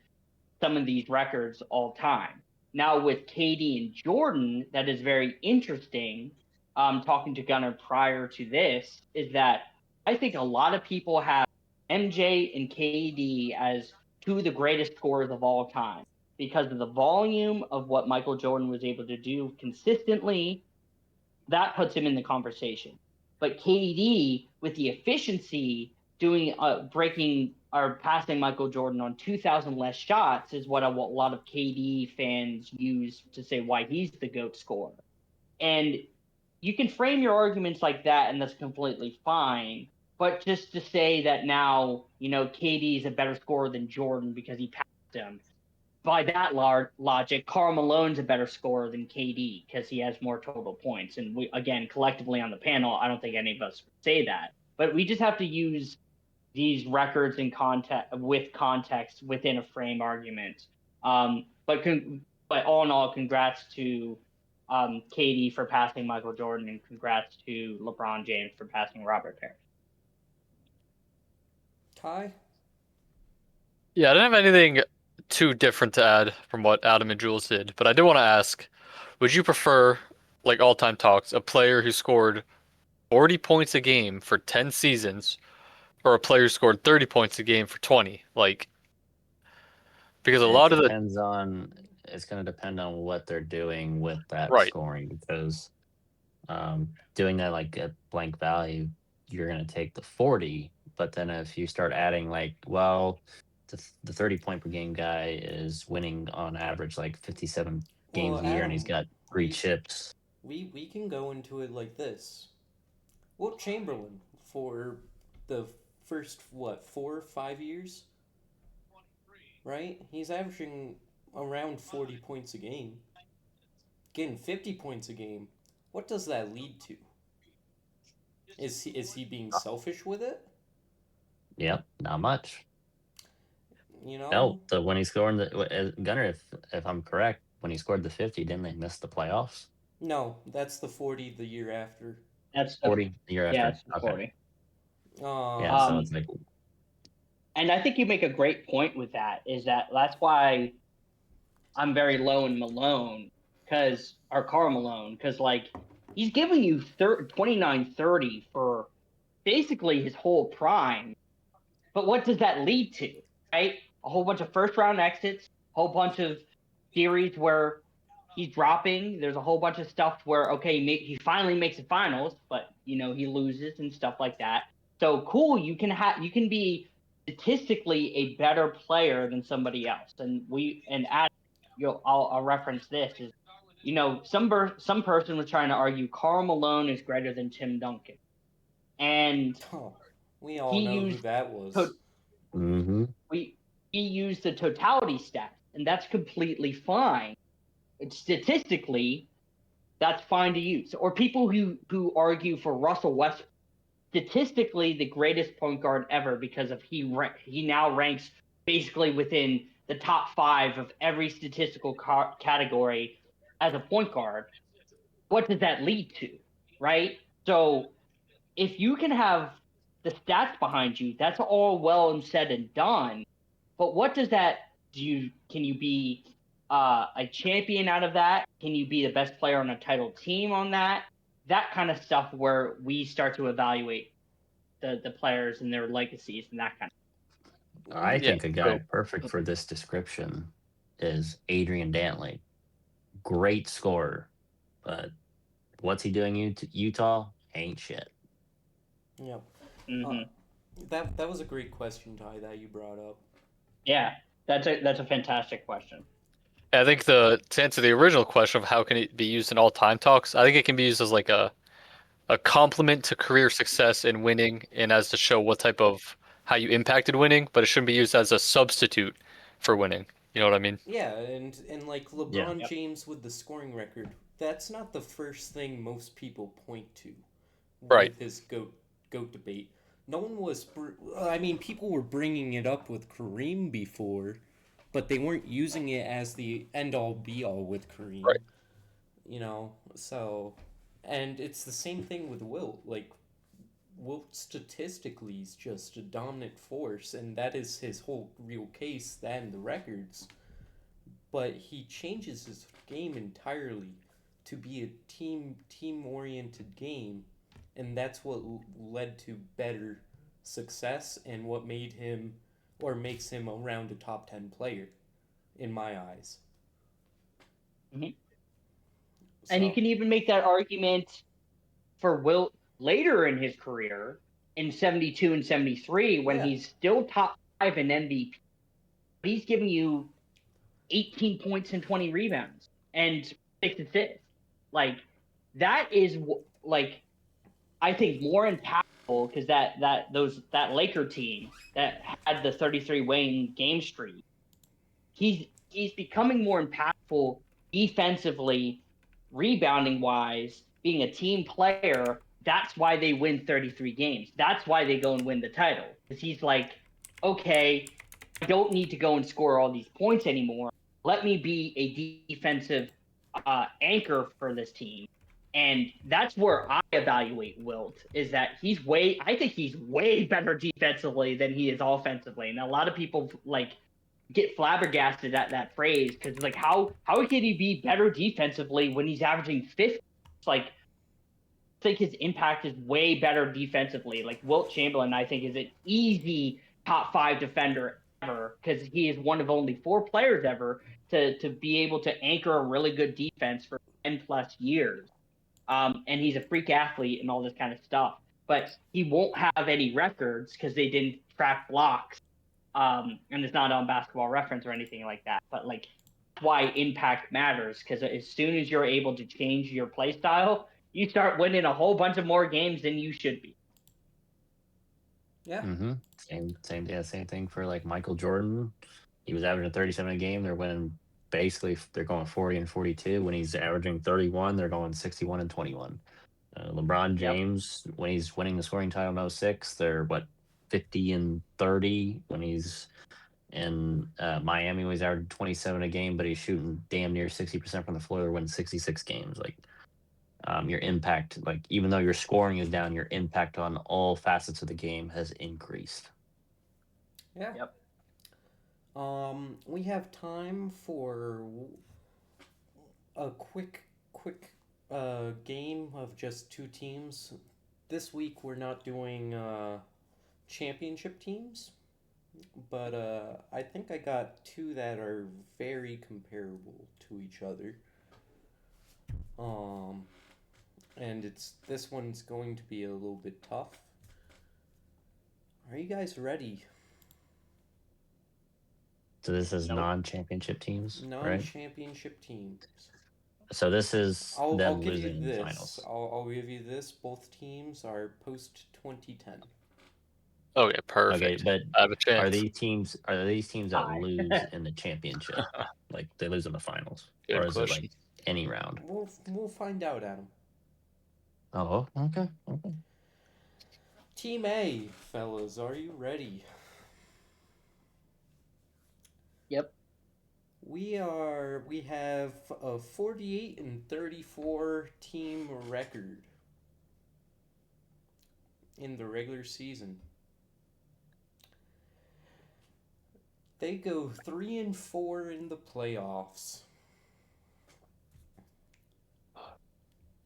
some of these records all time. Now with KD and Jordan, that is very interesting. Talking to Gunnar prior to this, is that I think a lot of people have MJ and KD as 2 of the greatest scorers of all time because of the volume of what Michael Jordan was able to do consistently. That puts him in the conversation. But KD, with the efficiency, doing breaking or passing Michael Jordan on 2,000 less shots is what a lot of KD fans use to say why he's the GOAT scorer. And you can frame your arguments like that, and that's completely fine. But just to say that now, KD is a better scorer than Jordan because he passed him, by that logic, Karl Malone's a better scorer than KD because he has more total points. And we, again, collectively on the panel, I don't think any of us would say that. But we just have to use these records in context within a frame argument. But all in all, congrats to KD for passing Michael Jordan, and congrats to LeBron James for passing Robert Parrish. Ty? Yeah, I didn't have anything too different to add from what Adam and Jules did, but I did want to ask, would you prefer, like all-time talks, a player who scored 40 points a game for 10 seasons, or a player who scored 30 points a game for 20? Because a lot of the It's going to depend on what they're doing with that right, scoring, because doing that like at blank value, you're going to take the 40, but then if you start adding the 30 point per game guy is winning on average like 57 games a year, and he's got 3 chips. We can go into it like this. Wilt Chamberlain, for the first 4 or 5 years, right? He's averaging around 40 points a game, getting 50 points a game. What does that lead to? Is he being selfish with it? Yep, not much. No. So when he scored Gunnar, if I'm correct, when he scored the 50, didn't they miss the playoffs? No, that's the 40 the year after. That's 40 the year after. Yeah, it's okay. 40. Yeah, so it's like. And I think you make a great point with that. That's why I'm very low in Malone, or Karl Malone, because he's giving you 29-30 for basically his whole prime. But what does that lead to, right? A whole bunch of first-round exits, a whole bunch of series where he's dropping. There's a whole bunch of stuff where, okay, he finally makes the finals, but, he loses and stuff like that. So, cool, you can be statistically a better player than somebody else. I'll reference this is, some person was trying to argue Karl Malone is greater than Tim Duncan. And we all know who that was. He used the totality stat, and that's completely fine. Statistically, that's fine to use. Or people who argue for Russell Westbrook, statistically the greatest point guard ever because of he now ranks basically within the top 5 of every statistical category as a point guard. What does that lead to, right? So if you can have the stats behind you, that's all well and said and done. But what does that do? Can you be a champion out of that? Can you be the best player on a title team on that? That kind of stuff where we start to evaluate the players and their legacies and that kind of stuff. I Yeah, think a guy go. perfect for this description is Adrian Dantley. Great scorer, but what's he doing in Utah? Ain't shit. Yep. Uh, Hmm. that was a great question, Ty, that you brought up. Yeah, that's a fantastic question. I think to answer the original question of how can it be used in all time talks, I think it can be used as like a complement to career success in winning and as to show what type of how you impacted winning, but it shouldn't be used as a substitute for winning. You know what I mean? Yeah, and like Yeah. LeBron Yep. James with the scoring record, that's not the first thing most people point to Right. with his goat debate. No one was. I mean, people were bringing it up with Kareem before, but they weren't using it as the end all be all with Kareem. Right. You know, so, and it's the same thing with Wilt. Like, Wilt statistically is just a dominant force, and that is his whole real case. That and the records, but he changes his game entirely to be a team oriented game, and that's what led to better success and what made him or makes him around a top 10 player in my eyes. Hmm. And you So can even make that argument for Wilt later in his career in 72 and 73 when yeah, he's still top 5 in MVP. He's giving you 18 points and 20 rebounds and 6 assists. Like that is like I think more impactful because that Laker team that had the 33 win game streak, he's becoming more impactful defensively, rebounding wise, being a team player. That's why they win 33 games. That's why they go and win the title. Because he's like, okay, I don't need to go and score all these points anymore. Let me be a defensive anchor for this team. And that's where I evaluate Wilt is that I think he's way better defensively than he is offensively. And a lot of people like get flabbergasted at that phrase because like how can he be better defensively when he's averaging 50? It's like I think his impact is way better defensively. Like Wilt Chamberlain, I think is an easy top 5 defender ever because he is one of only 4 players ever to be able to anchor a really good defense for 10 plus years. And he's a freak athlete and all this kind of stuff. But he won't have any records because they didn't track blocks, and it's not on Basketball Reference or anything like that. But like, why impact matters because as soon as you're able to change your play style, you start winning a whole bunch of more games than you should be. yeah, Mm-hmm. Same thing for like Michael Jordan. He was averaging 37 a game. They're winning basically. They're going 40 and 42. When he's averaging 31, they're going 61 and 21. LeBron Yep. James, when he's winning the scoring title in '06, they're what 50 and 30. When he's in Miami, when he's averaging 27 a game, but he's shooting damn near 60% from the floor. They're winning 66 games. Like your impact, like even though your scoring is down, your impact on all facets of the game has increased. yeah. Yep. We have time for a quick game of just two teams. This week we're not doing championship teams, but I think I got two that are very comparable to each other. Um, and it's this one's going to be a little bit tough. Are you guys ready? So this is Nope. non-championship teams, right? Non-championship teams. So this is I'll them give you losing in this. finals. I'll give you this. Both teams are post 2010. Okay, Okay, perfect. but I have a chance. are these teams that Hi. lose in the championship, like they lose in the finals, or Good is it like question. any round? We'll find out, Adam. Oh, okay, okay. Team A, fellas, are you ready? Yep. We have a 48 and 34 team record in the regular season. They go 3 and 4 in the playoffs.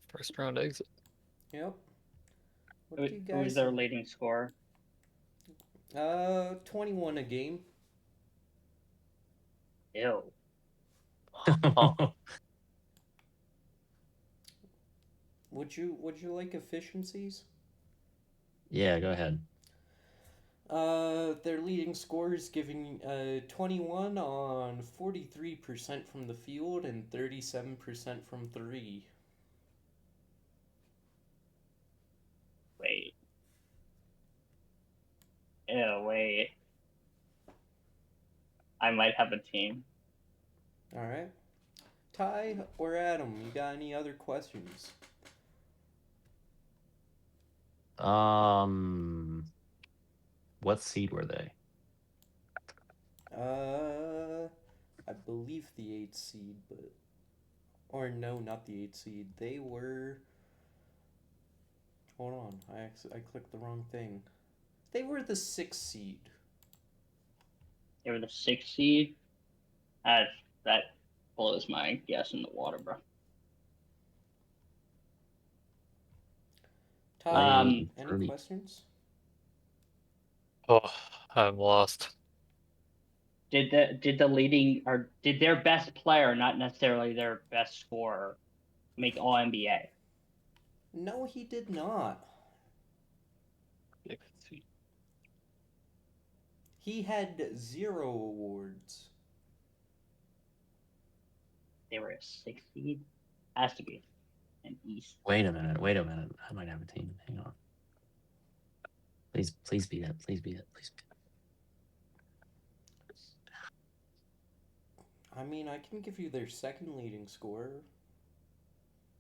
First round exit. Yep. What Who do you was guys their leading scorer? 21 a game. Ew. Would you like efficiencies? Yeah, go ahead. Their leading scorers giving 21 on 43% from the field and 37% from three. Wait. Ew, wait. I might have a team. All right. Ty or Adam, you got any other questions? What seed were they? I believe the 8th seed, but or no, not the 8th seed. They were. Hold on, I clicked the wrong thing. They were the 6th seed. They were the 6th seed. That blows my guess in the water, bro. Ty, any 30. questions? Oh, I'm lost. Did the leading or did their best player, not necessarily their best scorer, make All NBA? No, he did not. He had 0 awards. They were a 6th seed. Has to be an East. Wait a minute. I might have a team. Hang on. Please be it. Please be it. Please be it. I mean, I can give you their second leading scorer.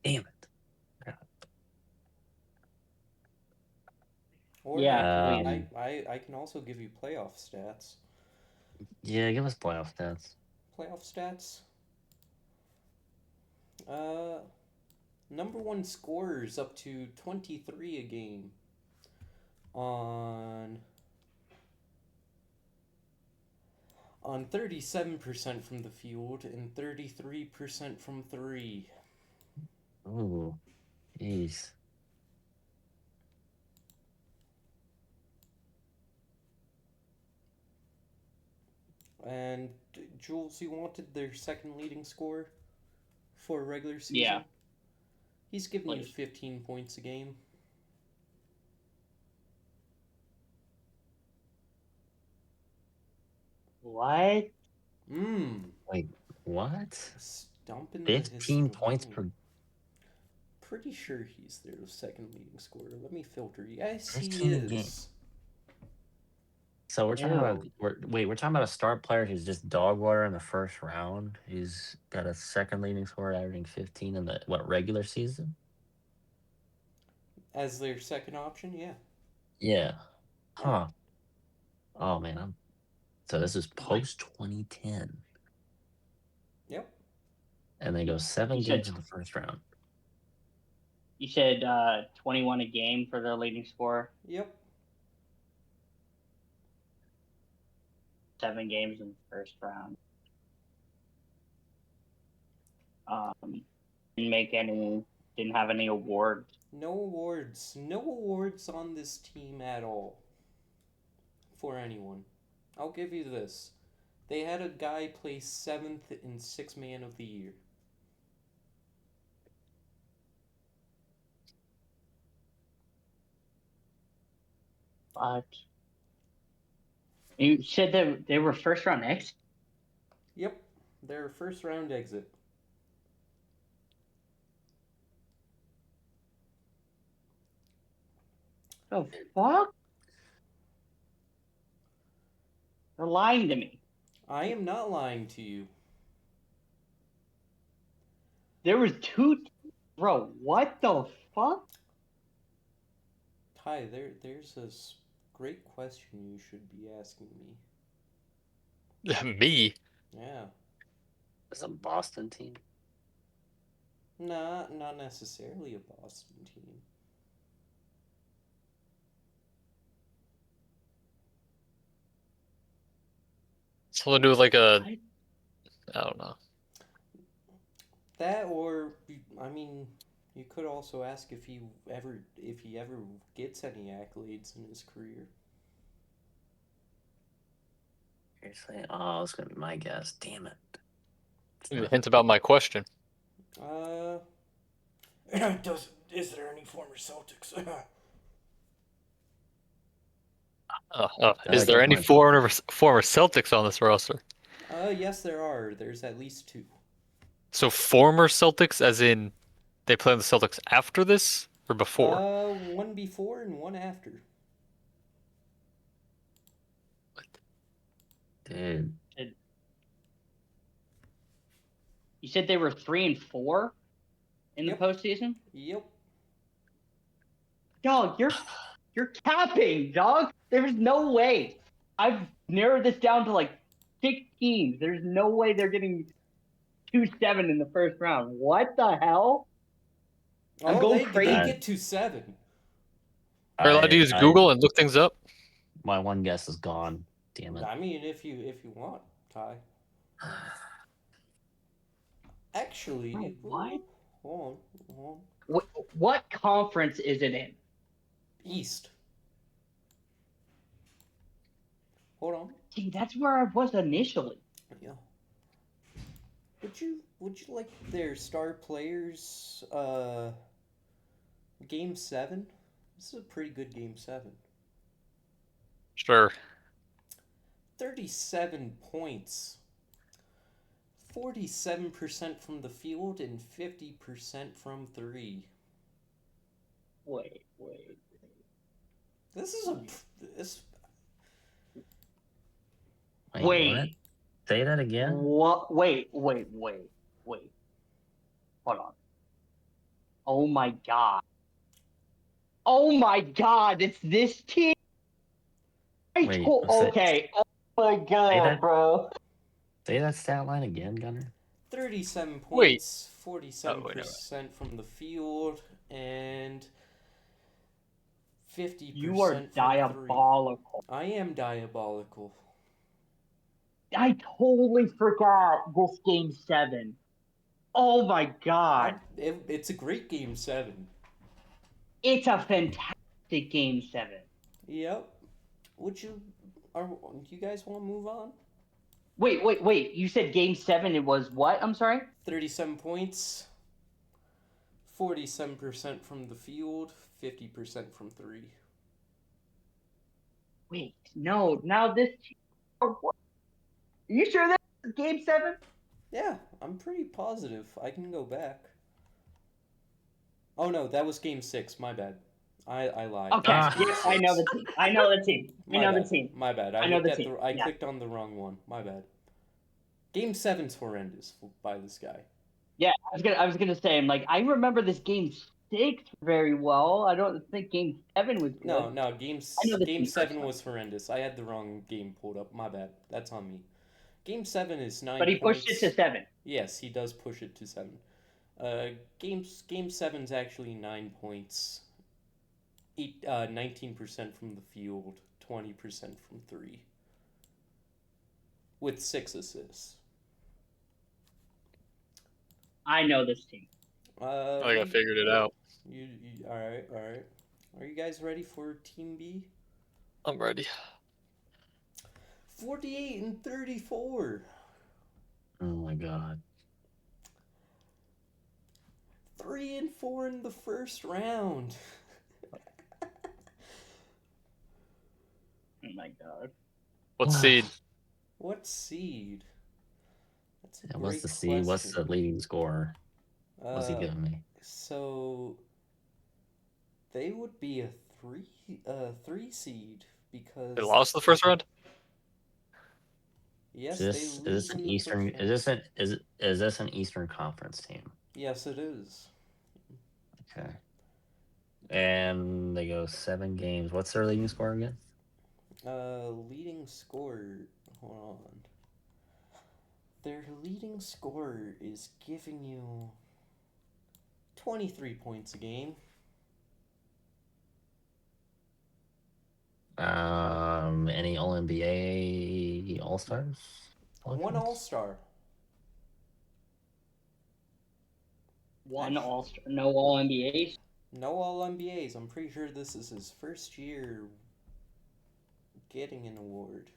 Damn it. Or Yeah, I can also give you playoff stats. Yeah, give us playoff stats. Playoff stats? Uh, number one scorers up to 23 a game on 37% from the field and 33% from three. Ooh, jeez. And Jules, you wanted their second leading scorer for regular season? Yeah. He's giving you Please. 15 points a game. What? Wait, what? Stumping 15 points per. Pretty sure he's their second leading scorer. Let me filter. Yes, he 15 is. games. So we're talking about we're talking about a star player who's just dog water in the first round. He's got a second leading scorer averaging 15 in the regular season? As their second option, yeah. Yeah. Huh. Oh man, so this is post 2010. Yep. And they go 7 You said games in the first round. You said 21 a game for the leading scorer. Yep. 7 games in the first round. Didn't have any awards. No awards. No awards on this team at all. For anyone. I'll give you this. They had a guy place 7th in 6 Man of the Year. But you said that they were first round exit. Yep. Their first round exit. The fuck? They're lying to me. I am not lying to you. There was 2. Bro, what the fuck? Ty, there's a great question you should be asking me. Me? Yeah. It's a Boston team. Nah, not necessarily a Boston team. Something to do with like a. I don't know. That or I mean, you could also ask if he ever gets any accolades in his career. Seriously? Oh, it's gonna be my guess. Damn it. A hint about my question. Is there any former Celtics? Is there any former Celtics on this roster? Yes, there are. There's at least 2. So former Celtics, as in they play on the Celtics after this or before? One before and one after. Dude. You said they were 3-4 in the Yep. postseason? Yep. Dog, you're capping, dog. There's no way. I've narrowed this down to like 6 teams. There's no way they're getting 2-7 in the first round. What the hell? I'm going crazy. They get to 7. Are you allowed to use Google and look things up? My one guess is gone. Damn it. I mean, if you want, Ty. Actually, what? Hold on. What conference is it in? East. Hold on. See, that's where I was initially. Yeah. Would you like their star players game 7? This is a pretty good game 7. Sure. 37 points. 47% from the field and 50% from 3. Wait. This is this. Wait. What? Say that again? What? Wait. Hold on. Oh my god. It's this team. Wait, okay. Oh my god, bro. Say that stat line again, Gunner. 37 Wait. points, 47% from the field, and 50%. You are diabolical. I am diabolical. I totally forgot this game 7. Oh my god. It's a great game 7. It's a fantastic game 7. Yep. Do you guys want to move on? Wait. You said game 7 it was what? I'm sorry? 37 points, 47% from the field, 50% from 3. Wait, no. Now this team. Are you sure that was game 7? Yeah, I'm pretty positive. I can go back. Oh no, that was game 6. My bad. I lied. Okay. Yeah, I know the team. I know the team. My bad. I clicked on the wrong one. My bad. Game 7's horrendous by this guy. Yeah, I was gonna say, I'm like, I remember this game 6 very well. I don't think game 7 was good. No, game 7 was horrendous. I had the wrong game pulled up. My bad. That's on me. Game 7 is 9 But he points. pushed it to 7. Yes, he does push it to 7. Game 7's actually 9 points. 19% from the field, 20% from 3. With 6 assists. I know this team. I think I figured it out. All right. Are you guys ready for Team B? I'm ready. 48-34. Oh my god. 3-4 in the first round. Oh my god. What seed? What seed? That's a What's great the seed? What's the question. leading scorer? What's he giving me? So they would be a 3 seed because They lost the first round? yes, Is this an Eastern? Is this an Eastern Conference team? Yes, it is. Okay. And they go 7 games. What's their leading score again? Leading scorer. Hold on. Their leading scorer is giving you 23 points a game. Any All NBA All Stars? One All-Star. One All-Star, no All NBAs. No All NBAs. I'm pretty sure this is his first year getting an award.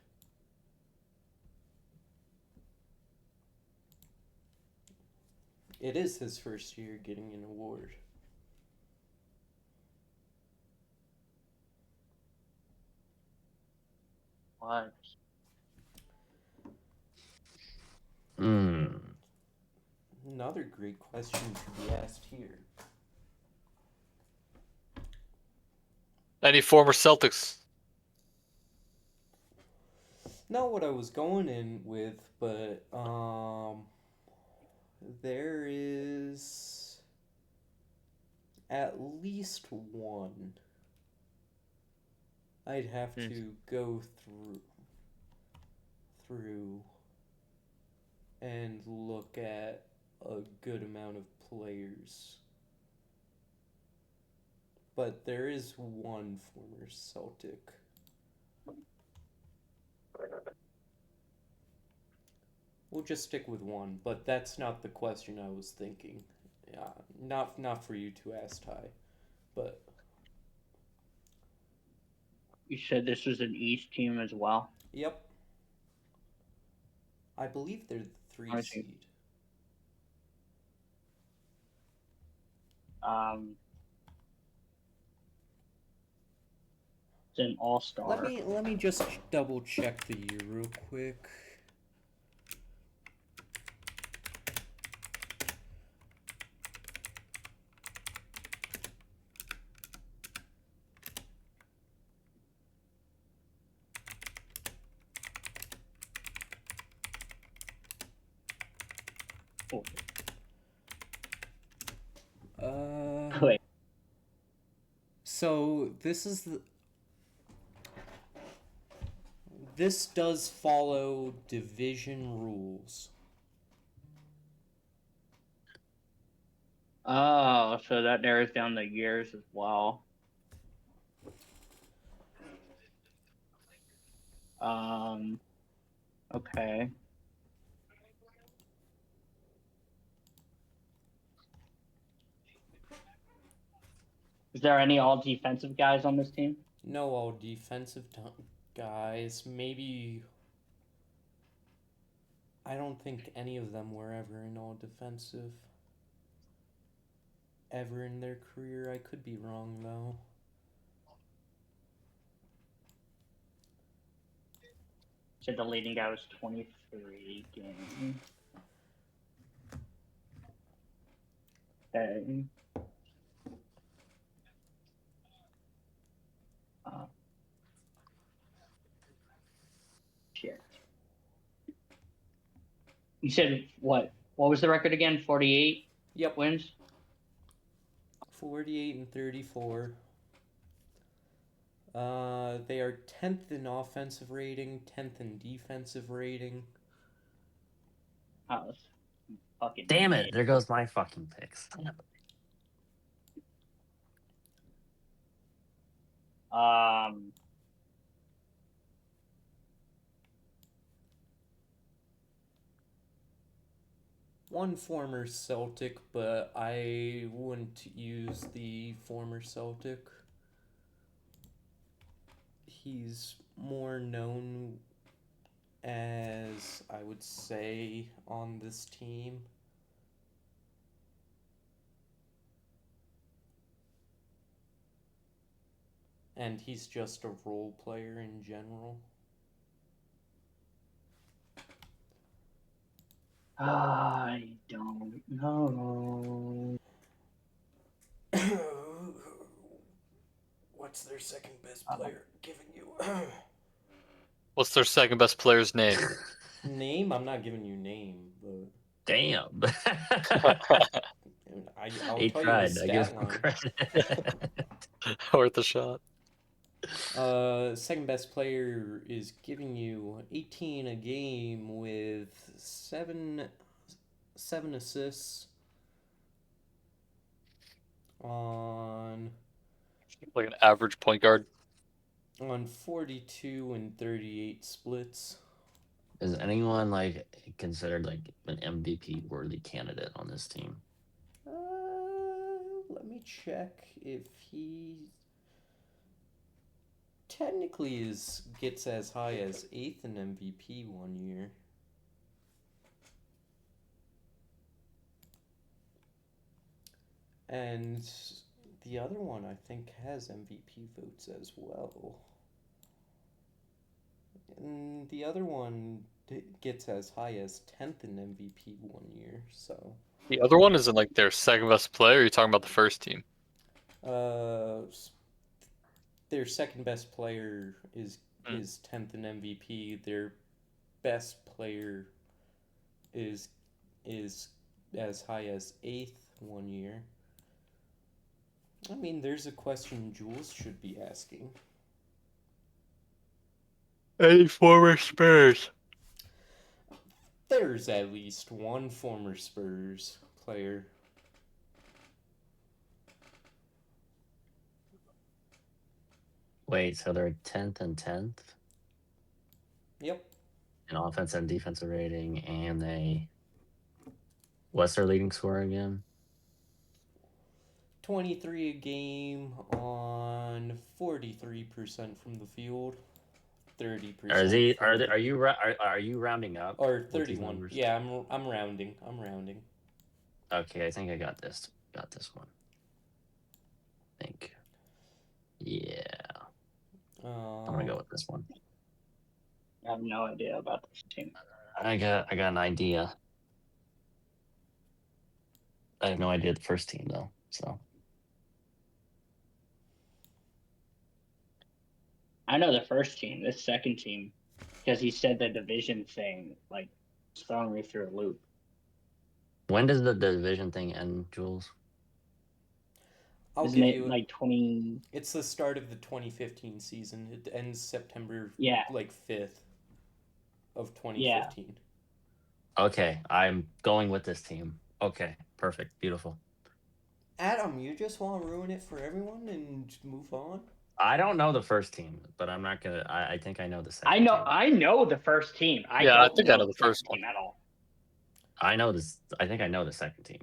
It is his first year getting an award. What? Hmm. Another great question to be asked here. Any former Celtics? Not what I was going in with, but there is at least one. I'd have Hmm. to go through and look at a good amount of players. But there is one former Celtic. We'll just stick with one, but that's not the question I was thinking. Not for you to ask, Ty, but You said this was an East team as well. yep. I believe they're the three I see. seed. It's an all-star. Let me just double check the year real quick. Wait. So this does follow division rules. Oh, so that narrows down the years as well. Okay. Is there any all defensive guys on this team? No all defensive guys. Maybe. I don't think any of them were ever in all defensive. Ever in their career. I could be wrong though. So the leading guy was 23 games. Okay. Shit. You said what? What was the record again? 48 Yep. wins? 48 and 34. They are 10th in offensive rating, 10th in defensive rating. Oh, that's fucking Damn it! mid. There goes my fucking picks. One former Celtic, but I wouldn't use the former Celtic. He's more known as, I would say, on this team. And he's just a role player in general. I don't know. What's their second best player giving you? What's their second best player's name? Name? I'm not giving you name, but Damn. I'll He tell you tried. his I give stat him line. credit. Worth a shot. Second best player is giving you 18 a game with seven assists on Like an average point guard. 42 and 38 splits. Is anyone like considered like an MVP worthy candidate on this team? Let me check if he technically gets as high as 8th in MVP one year. And the other one I think has MVP votes as well. And the other one gets as high as 10th in MVP one year, so. The other one isn't like their second best player. Or are you talking about the first team? Their second best player is Hmm. 10th in MVP. Their best player is as high as 8th one year. I mean, there's a question Jules should be asking. Any former Spurs? There's at least one former Spurs player. Wait, so they're 10th and 10th Yep. in offense and defensive rating, and what's their leading scorer again? 23 a game on 43% from the field. 30% Or is he? from Are they, the, are you rounding up? or with these 31. numbers? Yeah, I'm rounding. I'm rounding. Okay, I think I got this. Got this one. I think. Yeah, I'm gonna go with this one. I have no idea about this team. I got an idea. I have no idea the first team though. So I know the first team. This second team, because he said the division thing, like, throwing me through a loop. when does the division thing end, Jules? I'll Isn't give it you. like 20? It's the start of the 2015 season. It ends September Yeah. like 5th of 2015. Okay, I'm going with this team. Okay, perfect, beautiful. Adam, you just want to ruin it for everyone and move on? I don't know the first team, but I'm not gonna. I think I know the second. I know. Team. I know the first team. I Yeah, I don't think I know the the first second team at all. I know this. I think I know the second team.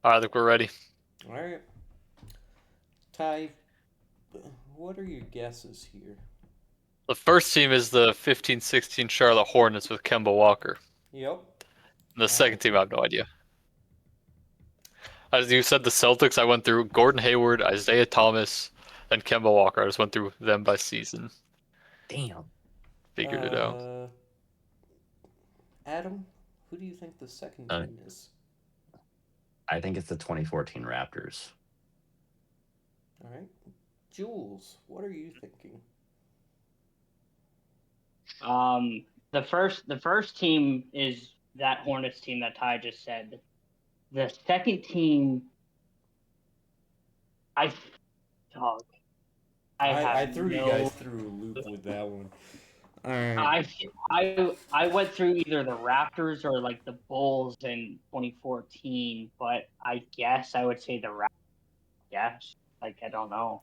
All right, I think we're ready. All right. Ty, what are your guesses here? The first team is the 15-16 Charlotte Hornets with Kemba Walker. Yep. And the second team, I have no idea. As you said, the Celtics, I went through Gordon Hayward, Isaiah Thomas, and Kemba Walker. I just went through them by season. Damn. Figured it out. Adam, who do you think the second team is? I think it's the 2014 Raptors. All right. Jules, what are you thinking? The first team is that Hornets team that Ty just said. The second team, I threw you guys through a loop with that one. All right. I went through either the Raptors or like the Bulls in 2014, but I guess I would say the Raptors. Yes, like I don't know.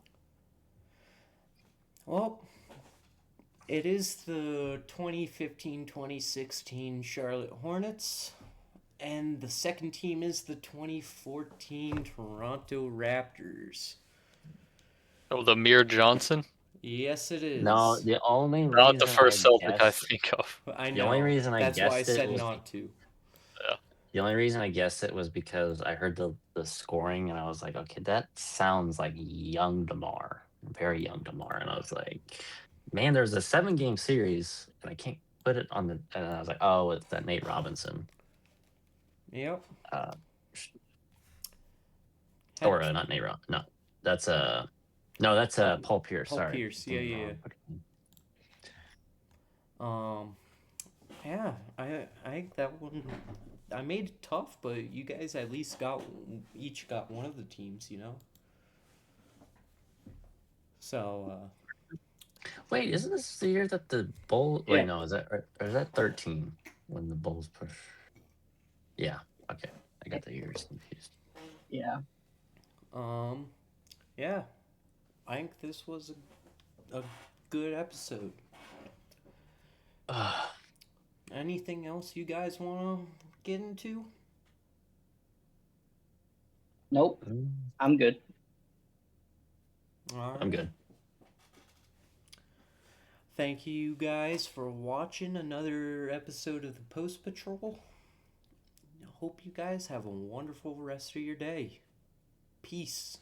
Well, it is the 2015-2016 Charlotte Hornets, and the second team is the 2014 Toronto Raptors. Oh, the Amir Johnson? Yes, it is. No, the only reason Not the first Celtic I guessed, think of. I know. the only reason I That's guessed why I said it was, not to. the only reason I guessed it was because I heard the scoring and I was like, okay, that sounds like young DeMar, very young DeMar, and I was like, man, there's a 7-game series and I can't put it on the. And I was like, oh, it's that Nate Robinson. Yep. Or not Nate Robinson. No, that's that's Paul Pierce. Paul Sorry. Pierce. Yeah. Yeah, I think that one I made it tough, but you guys at least each got one of the teams, you know. So. Wait, isn't this the year that the Bulls? Yeah. Wait, no, is that 13 when the Bulls push? Yeah. Okay, I got the years confused. Yeah. Yeah, I think this was a good episode. Anything else you guys want to get into? Nope. I'm good. All right. I'm good. Thank you guys for watching another episode of the Post Patrol. hope you guys have a wonderful rest of your day. Peace.